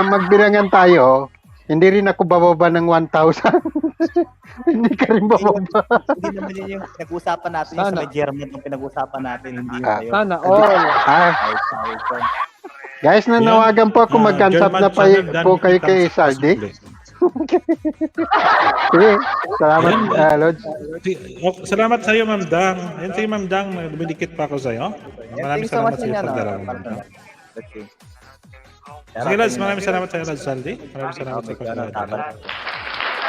magbilangan tayo, hindi rin ako bababa ng 1,000. Hindi ka rin bababa. Hindi naman yun yung pinag-uusapan natin. Yung sa may German yung pinag-uusapan natin. Hindi yung sa'yo. Sana all. Guys, nanawagan po ako mag-cancel na po kayo kay Saldi. Sige, salamat, Lods. Salamat sa iyo, Ma'am Dang. Yan si Ma'am Dang, dumidikit pa ako sa iyo. Maraming salamat sa iyo pagdala mo. Sige, Lods, maraming salamat sa iyo, Lods Saldi. Maraming salamat sa pagdala.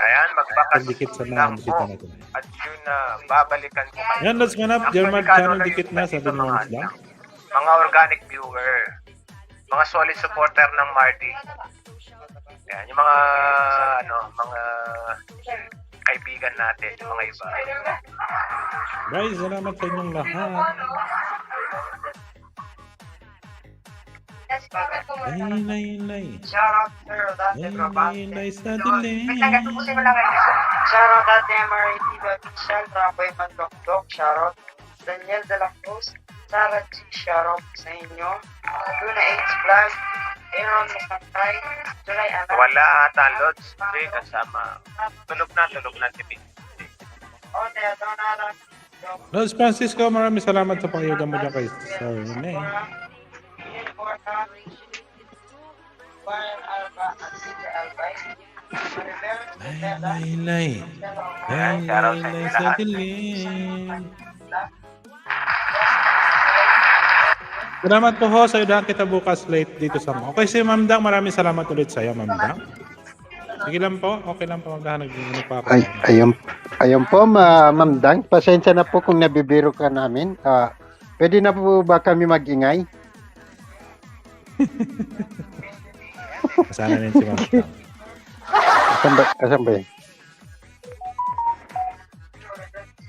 Ayan, magbakas Pagdikit sa mga lang dikit po. natin. At yun na babalikan ko kayo. Yan, Lods Manap, German channel dikit na, sabi ni Ma'am Dang. Mga organic viewer, mga solid supporter ng Marty. Yan, yung mga mga kaibigan natin, yung mga iba. Guys, salamat sa inyong lahat. Nay. Shoutout sir, Nay sa dilim. Shoutout Ate Mary Diva Michelle, Raboy Mandokdok, shoutout Daniel De La Cruz, Sarah G, shoutout sa inyo, Luna H Vlog, Aaron Masantay, July Anak, Wala ata, Lods. Hindi, kasama. Tulog na si Pete. Ode Donara, Lods Francisco, maraming salamat sa pangayuda mo dyan kay Sir Rene. Brian Alba, at City Albay, Nay sa dilim. Salamat po ho sa ayudahan kita bukas late dito sa mo. Okay, si Ma'am Dang, maraming salamat ulit sa iyo, Ma'am Dang. Sige lang po, okay lang po, maghahanap pa ako. Ayun po, Ma'am Dang. Pasensya na po kung nabibiro ka namin. Pwede na po ba kami mag-ingay? Kasama rin si Ma'am Dang. Asan ba yun?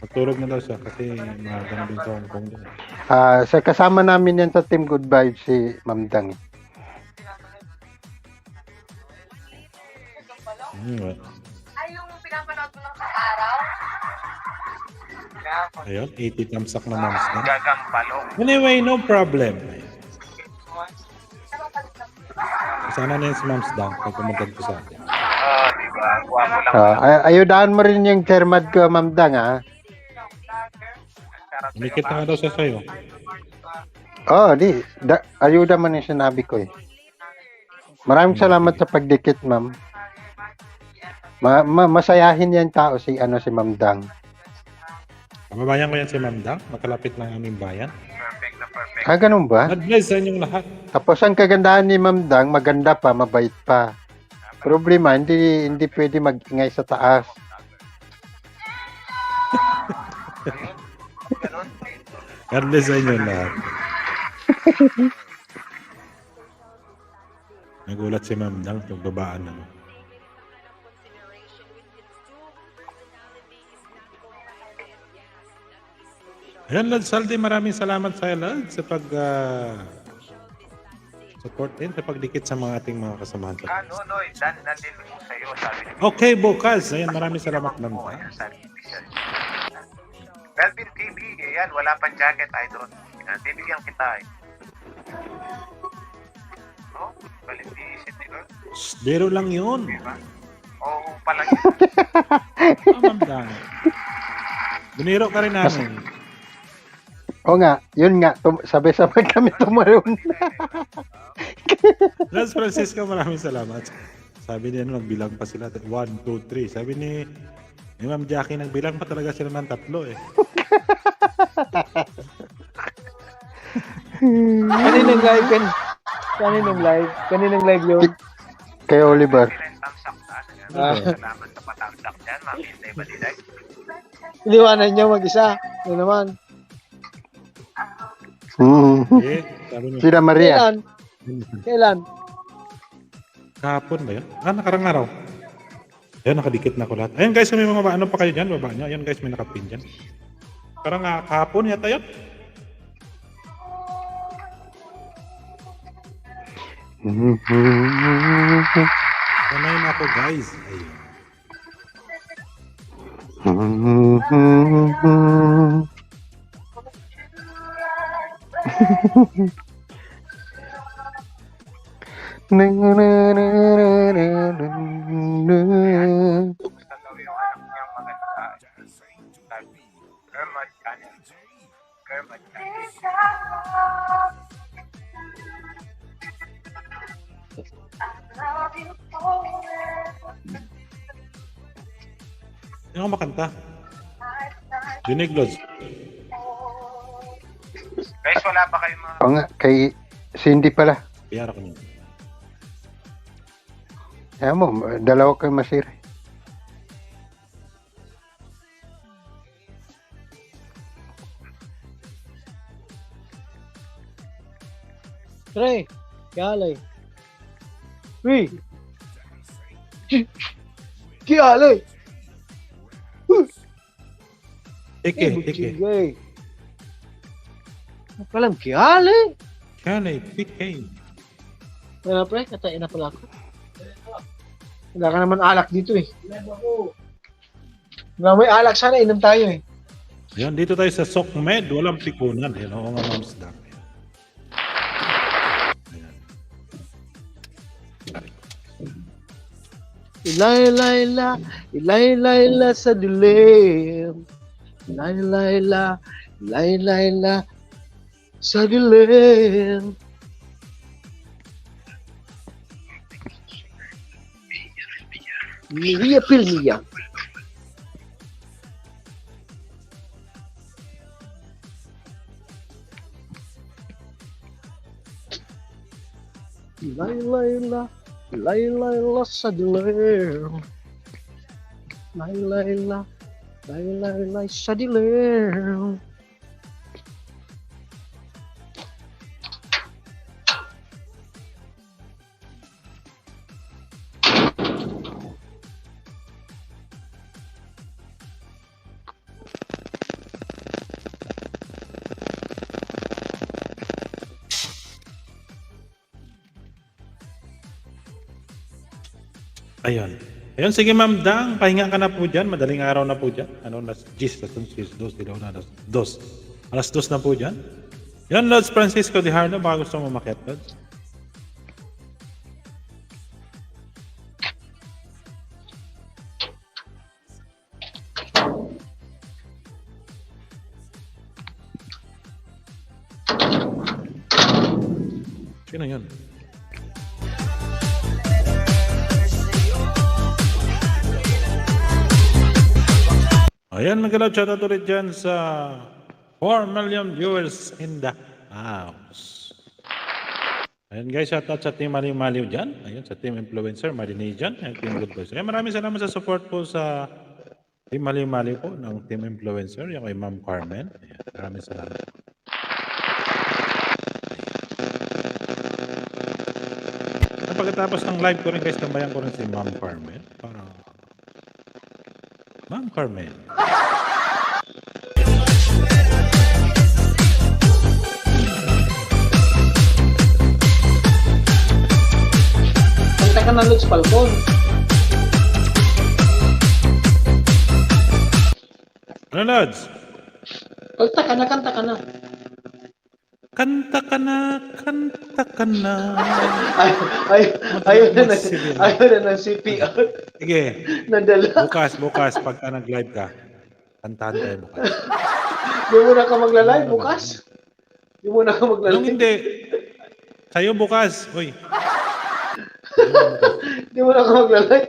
Matulog na daw siya kasi maganda din sa Hong Kong din. Sa kasama namin yan sa Team Good Vibes si Ma'am Dang. Ay, yung pinapanood mo ng araw? Ayun, 80 tamsak na Ma'am Dang. Gagang palong. Anyway, no problem. Sana na yun si Ma'am Dang pag kumagad ko sa akin. Diba? Guwapo lang. Ayudahan mo rin yung chairman ko, Ma'am Dang, ha? Umikit na nga daw siya sa'yo. Ayuda man yung sinabi ko, eh. Maraming salamat sa pagdikit, Ma'am. Masayahin yan tao si Ma'am Dang. Kababayan ko yan si Ma'am Dang. Makalapit ng aming bayan. Perfect na perfect. Ganun ba? God bless sa inyong lahat. Tapos ang kagandahan ni Ma'am Dang, maganda pa, mabait pa. Problema, hindi pwede mag-ingay sa taas. God bless sa inyong lahat. Nagulat si Ma'am Dang, pagbabaan na. Ayan, Lord Saldi, maraming salamat sa Lord sa pag support din, sa pagdikit sa mga ating mga kasamahan. Noy, nandito po sa'yo, sabi ni Okay, bukas. Ayan, maraming salamat, Ma'am Dang. Melvin TV, ayan, wala pang jacket, idol. Bibigyan kita, eh. Oh, balitisip, di ba? Biro lang yun. Oo, pala yun. Ma'am Dang. Biniro ka rin namin. O nga, yun nga, sabay-sabay kami tumalon. Lance Francisco, maraming salamat. Sabi niya, nagbilang pa sila. 1, 2, 3. Sabi ni Ma'am Jackie, nagbilang pa talaga sila ng 3 eh. Kaninang live kan? Kaninang live yun? Kay Oliver. Tamsak na ano yan. Ah. Salamat sa patamsak dyan, Ma'am Inday Baliday. Iniwanan niyo mag-isa. Yun naman. Eh, sabi niya, Sila Maria. Kailan? kahapon ba yun? Nakarang araw. Ayun, nakadikit na ko lahat. Ayun guys, may mga ano pa kayo dyan, baba nyo. Ayun guys, may nakapin dyan. Parang kahapon yata yun. Sanay na ako guys. Ayun. Gusto daw yung anak niyang maganda. Kermit Channel. Kermit Channel. Yung ako makanta. Dinig Lods. Guys, wala pa kayong mga... O nga, kay Cindy pala. Piyara ko niyo. Kaya mo, dalawa kayo masira. Tre, kialay. Uy! Kialay! Tike, tike. Gay. Palang kialay! Kale, tike. Wala pre, katain na pala ako. Wala ka naman alak dito eh. Wala may alak sana, inom tayo eh. Yan, dito tayo sa Sokmed. Walang pikunan. Yan, oo nga Ma'am Sdak. Ila, ila sa dilim. Ila, sa dilim. Mia Pilmia. Ila sa dilim. Ila sa dilim. Ayun. Ayun, sige Ma'am Dang, pahinga ka na po dyan. Madaling araw na po dyan. Ano, las 10, las 11, las 12, las 2. Alas 2 na po dyan. Yan, Lods Francisco de Hardo, baka gusto mo makiat, Lods. Sino yun? Ayan, nagalaw chat out ulit dyan sa 4 million viewers in the house. Ayan guys, shout out sa Team Maliw Maliw dyan. Ayan, sa Team Influencer, Marinay dyan. Ayan, Team Good Boys. Ayan, maraming salamat sa support po sa Team Maliw Maliw po ng Team Influencer. Yung kay Ma'am Carmen. Ayan, maraming salamat. At pagkatapos ng live ko rin guys, tambayan ko rin si Ma'am Carmen. Para Ma'am Carmen. Kanta ka na Lutz Falcon. Ano, Lods? Kanta ka na. Kanta ka na, kanta ka na. Ayaw na ng CPR. Sige, Nadala. bukas, pagka nag-live ka, kantahan tayo bukas. Di mo na ka magla-live bukas. Di mo na ka Nung magla-live. hindi, Sa'yo bukas. Uy. Hindi mo na ako magla-live.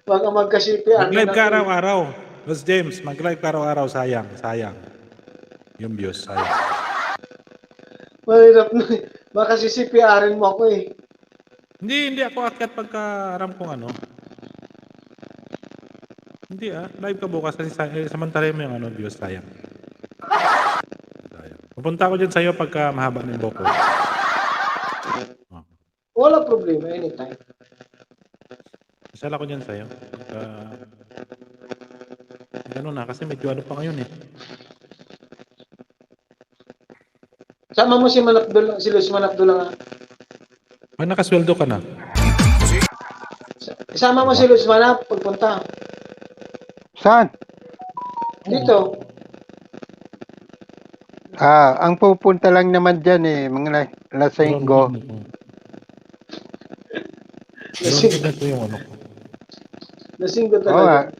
Baka magka-CPR. Mag-live ka araw-araw. Los James, mag-live ka araw-araw. Sayang. Yung views, sayang. Mahirap na. Baka CPR-in mo ako eh. Hindi ako akyat pagka aram kong ano. Hindi live ka bukas kasi samantalay mo yung ano, views, sayang. Pupunta ako dyan sa'yo pagka mahaba ng buko. Wala problema, anytime. Kasal ako dyan sa'yo. Gano'n na, kasi medyo ano pa ngayon eh. Sama mo si Manapdul, si Luis Manapdul nga. Pag nakasweldo ka na. Isama mo si Luis Manap, pagpunta. Saan? Dito. Ang pupunta lang naman dyan mga lasinggo. Lasinggo na ito yung ano ko. Lasinggo Oo talaga.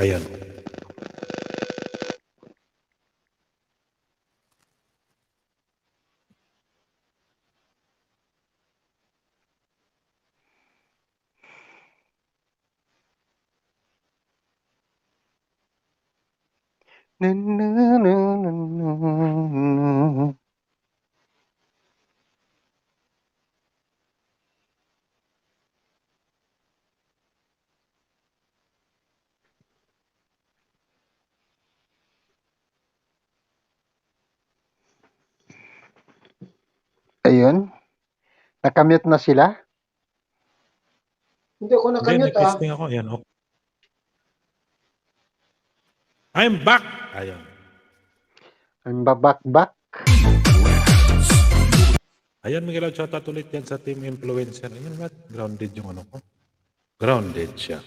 Ayan. Ayun. Nakamute na sila? Hindi ako nakamute Nag-testing ako. Ayan, okay. I'm back! Ayan. Ang babak-bak. Ayan, Miguel, shoutout ulit yan sa Team Influencer. Ayan, what? Grounded yung ano ko. Grounded siya.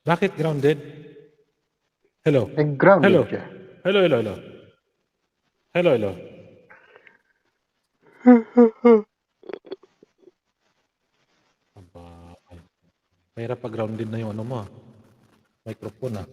Bakit grounded? Hello? Nag-grounded Hello? siya. Hello. Mahirap pag grounded na yung ano mo. Microphone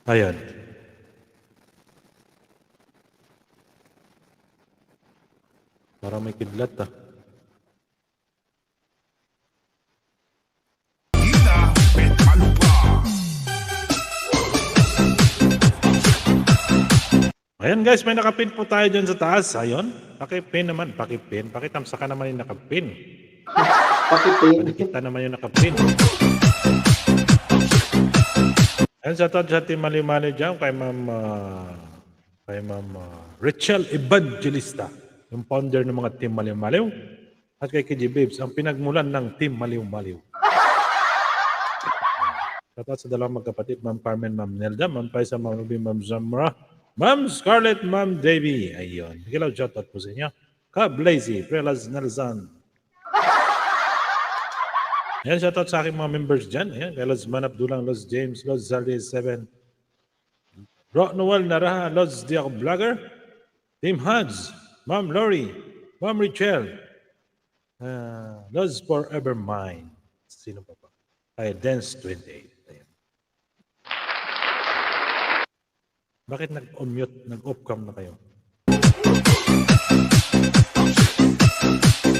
Ayan. Parang may kidlat Ayan guys, may nakapin po tayo dyan sa taas. Ayun. Pakipin naman. Pakitamsa ka naman yung nakapin. Pakipin. Kita naman yung nakapin. Ayan, sa Team Maliw-Maliw dyan, kay Ma'am Rachel Evangelista, yung founder ng mga Team Maliw-Maliw, at kay KG Babes, ang pinagmulan ng Team Maliw-Maliw. Shoutout sa dalawang magkapatid, Ma'am Carmen, Ma'am Nelda, Ma'am Paisa, Ma'am Ruby, Ma'am Zamra, Ma'am Scarlett, Ma'am Davy. Ayun. Higilaw, shoutout po sa inyo. Ka-Blazy, Prelas Nelson. Ayan, shoutout sa aking mga members dyan. Ayan, kay Lods Manap Dulang, Lods James, Lods Zaldi 7. Rock Noel Naraha, Lods Diaco Vlogger. Team Huds, Ma'am Lori, Ma'am Richelle. Lods Forever Mine. Sino pa pa? Ay, Dance 28. Ayan. Bakit nag-mute, nag-off-cam na kayo?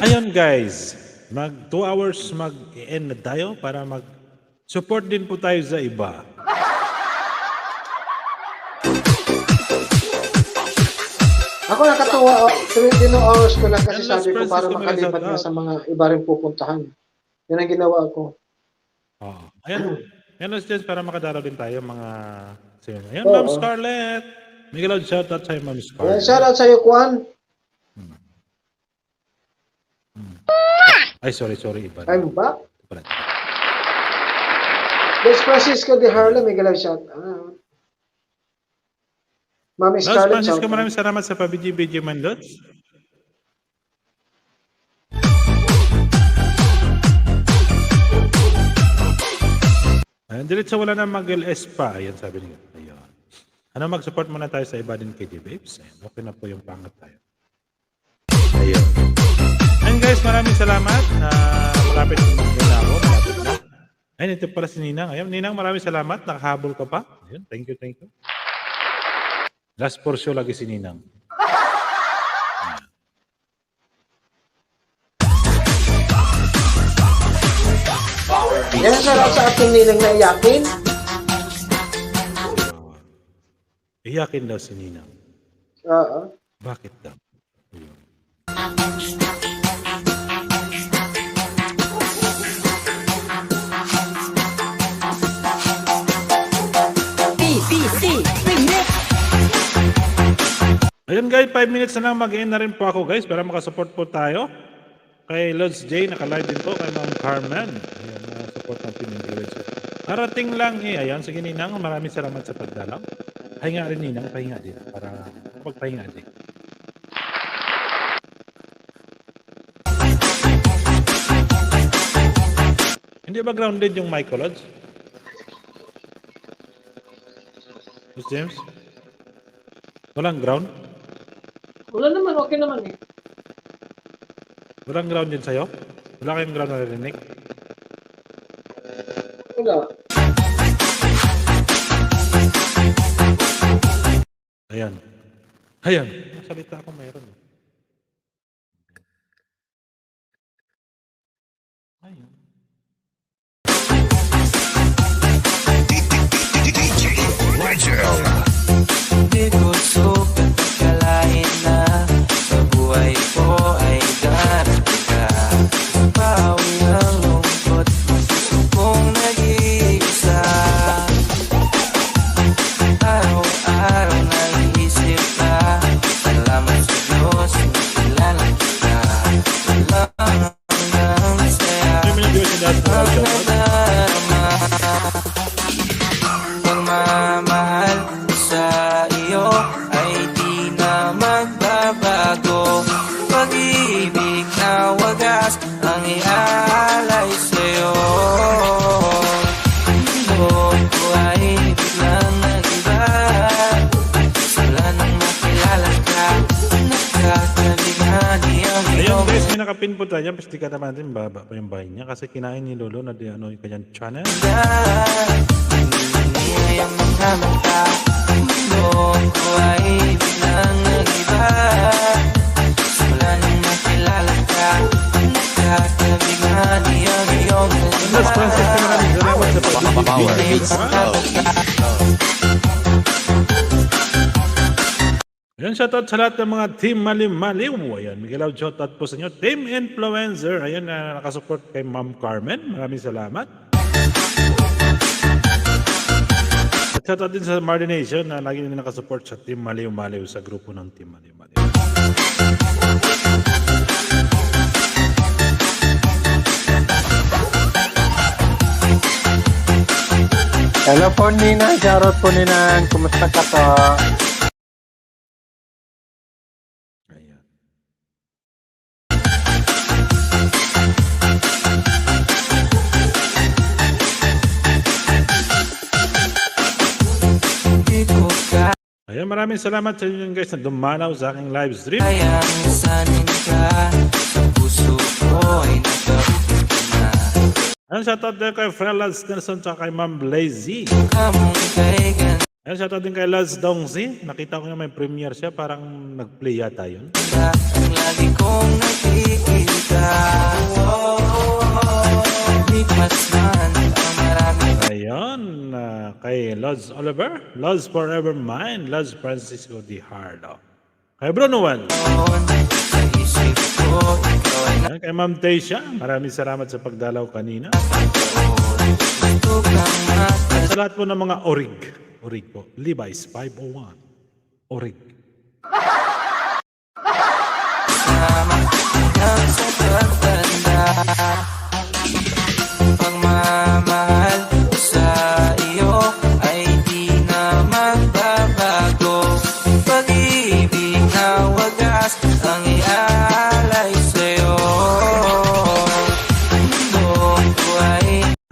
Ayun guys, mag 2 hours mag-end na tayo para mag-support din po tayo sa iba. Ako nakatuwa, 3 hours ko lang kasi Yan, Las sabi ko para Francisco, makalipat Minnesota. na sa mga iba rin pupuntahan. Yan ang ginawa ko. Ayan, Los Jens, para makadaraw din tayo mga... Ayan, Oo. Ma'am Scarlett. Miguel, shoutout sa'yo, Ma'am Ayan, Scarlett. shoutout sa'yo, Kwan. Ay, sorry, iba. I'm back. Pala. Los Francisco de Harlem, may galaw shoutout. Mami Lods Scarlett, Francisco, shout out. maraming salamat sa pabiji-biji man, Lods. Ayan, diretso wala na mag-LS pa. Ayan, sabi niya. Ayan. Ano, mag-support muna tayo sa iba din KD Babes. Ayan, okay na po yung pangat tayo. Ayan. And guys, maraming salamat. Malapit na ako. Malapit na. Ayun, ito pala si Ninang. Ayun, Ninang, maraming salamat. Nakahabol ka pa. Ayun, thank you, thank you. Last for show lagi si Ninang. Yan, sarap sa ating nilang naiyakin. Iyakin daw si Ninang. Oo. Bakit daw? Ayun. Ayun guys, 5 minutes na lang mag-end na rin po ako guys para makasupport po tayo. Kay Lods J, naka-live din po. Kay Ma'am Carmen. Ayan, support ng Team Influencer. Parating lang eh. Ayan, sige Ninang, maraming salamat sa pagdalaw. Pahinga rin Ninang, pahinga din. Para magpahinga din. Hindi ba grounded yung mic ko, Lods? Miss James? Walang ground? Wala naman, okay naman eh. Walang ground din sa'yo? Wala kayong ground na narinig? Wala. Ayan. Ayan. Salita ako mayroon. Ayan. Di ko sukat akalain na sa buhay ko ay darating ka. Bawi ang lungkot, kung nag-iisa. Araw-araw naiisip ka, salamat sa Diyos, kilala kita. Walang hanggang saya, ang nadarama. Pagmamahal sa iyo ay di na magbabago. Pag-ibig na wagas ang iaalay sa'yo. Mundo ko ay biglang nag-iba. Sala nang makilala ka, nakakalighani ang Ayun iyong guys, may nakapin po tayo. Pasti ka naman natin, baba pa yung bahay niya. Kasi kinain ni Lolo na di ano yung kanyang channel. Nanginginig ang mga mata. Mundo ko ay biglang nag-iba. Wala nang makilala ka, nakakabighani ang iyong Lods Francisco, maraming salamat sa pag-ibig. Ayan, shoutout sa lahat ng mga Team Maliw-Maliw. Ayan, Miguel Out, shoutout po sa inyo. Team Influencer. Ayan, nakasupport kay Ma'am Carmen. Maraming salamat. At shoutout din sa Mardi Nation na lagi nila nakasupport sa Team Maliw-Maliw sa grupo ng Team Maliw-Maliw. Hello po Nina, shoutout po Nina. Kumusta ka po? Ayan. di ko Ayan, maraming salamat sa inyo guys na dumanaw sa aking live stream. kayang sanin ka. Sa puso ko ay nakaukit na. Ayan, shoutout din kay Fred Lance Nelson at kay Ma'am Blazy. Kamong kaigan Ayan, shoutout din kay Lance Dongzi. Nakita ko na may premiere siya, parang nag-play yata yun. ka, ang lagi kong nakikita. Higmas man ang marami. Ayun, kay Lods Oliver, Lods Forever Mine, Lods Francisco Di Hardo. Kay Bro Noel. Sa isip ko, ikaw ay Ayan, kay Ma'am Taysha, maraming salamat sa pagdalaw kanina. gusto kang At sa lahat po ng mga orig. Orig po. Levi's 501. Orig. makasama hanggang sa pagtanda. Pagmamahal sa iyo ay di na magbabago.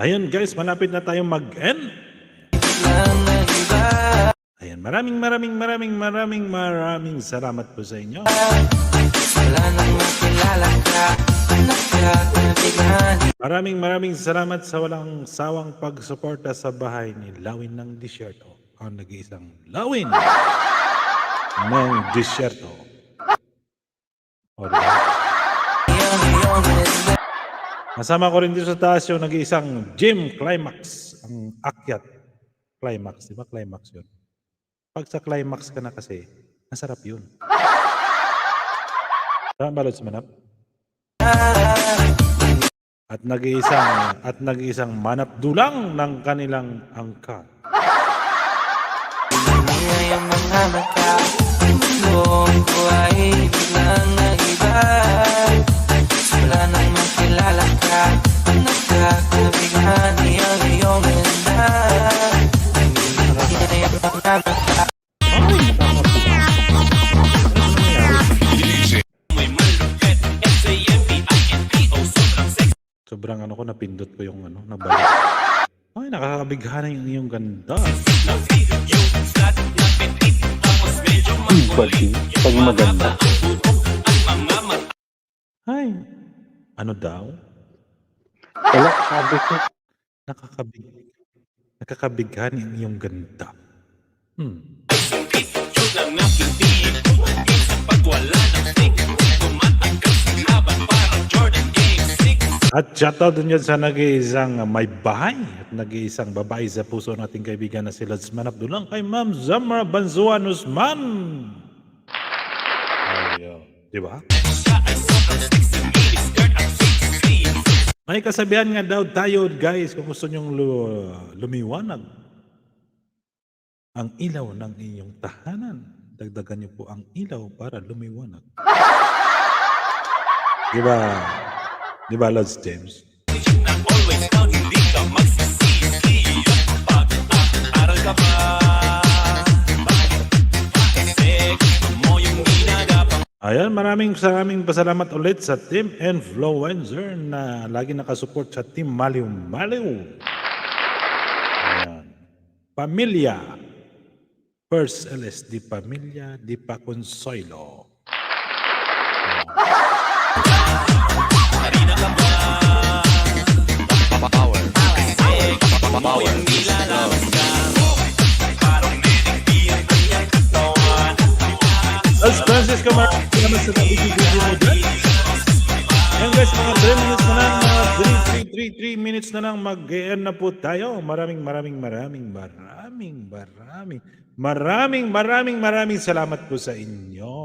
Ayun guys, malapit na tayong mag-end. Ayan, maraming salamat po sa inyo. Maraming salamat sa walang sawang pagsuporta sa bahay ni Lawin ng Disyerto. Ang nag-iisang Lawin ng Disyerto. O, diba? Masama ko rin dito sa taas yung nag-iisang Jim Climax. Ang akyat Climax. Diba Climax yun? Pag sa Climax ka na kasi, masarap yun. Tama ba, Lods Manap? At nag-iisang manap dulang ng kanilang angkan. Sobrang ano ko, napindot ko yung ano, nabalik. Ay, nakakabighana yung iyong ganda. Pag maganda. Ay, ano daw? Wala, sabi ko. Nakakabighana yung iyong ganda. At shoutout din yan sa nag-iisang may bahay at nag-iisang babae sa puso nating kaibigan na si Lods Manap Dulang kay Ma'am Zamra Banzuan Usman. Ay, di ba? May kasabihan nga daw tayo guys kung gusto nyong lumiwanag ang ilaw ng inyong tahanan. Dagdagan niyo po ang ilaw para lumiwanag. Di ba? Di ba, Lods James? Ayan, maraming pasalamat ulit sa Team Influencer na lagi nakasupport sa Team Maliw Maliw. Ayan. Pamilya. First LSD Pamilya, di pa Consuelo. As Francisco Martin naman sa video mo dyan. Ayan guys, mga 3 minutes na lang, mga 3 minutes na lang mag-end na po tayo. Maraming salamat po sa inyo.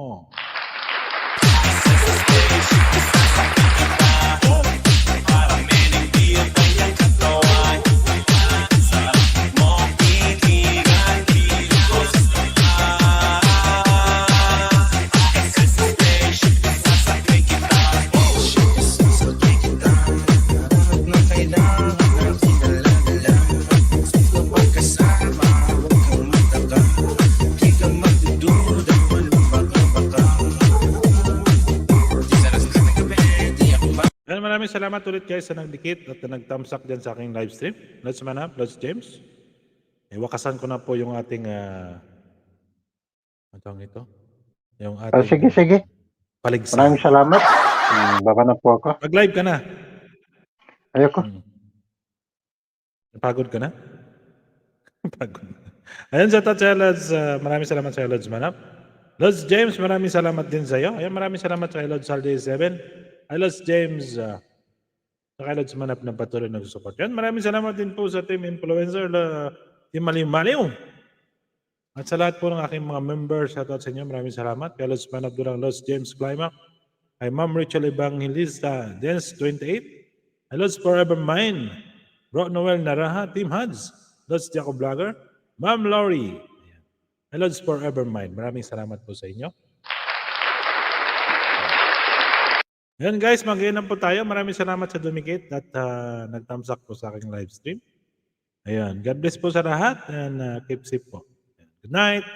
Maraming salamat ulit guys sa nagdikit at nag-thumbs up dyan sa aking live stream. Lods Manap, Lods James. Wakasan ko na po yung ating ano ito? Yung ating Sige. paligsa. Maraming salamat. Baba na po ako. Mag-live ka na. Ayoko. Napagod ka na? Pagod na. Ayan sa Lods, maraming salamat sa Lods Manap. Lods James, maraming salamat din sa iyo. Ayan, maraming salamat sa Lods Saldi 7. Lods James, sa Lods Manap na patuloy nagsusupport. Yan, maraming salamat din po sa Team Influencer, Team Maliw. At sa lahat po ng aking mga members, shoutout sa inyo, maraming salamat. Kay Lods Manap Dulang, Lods James Climax, kay Ma'am Rachel Evangelista, Dance 28, kay Lods Forever Mine, Bro Noel Naraha, Team Hads, Lods Jacob Vlogger, Ma'am Laurie, kay Lods Forever Mine. Maraming salamat po sa inyo. Ayan guys, mag-inom po tayo. Maraming salamat sa dumikit at nag-thumbs up po sa aking live stream. Ayan, God bless po sa lahat and keep safe po. Good night.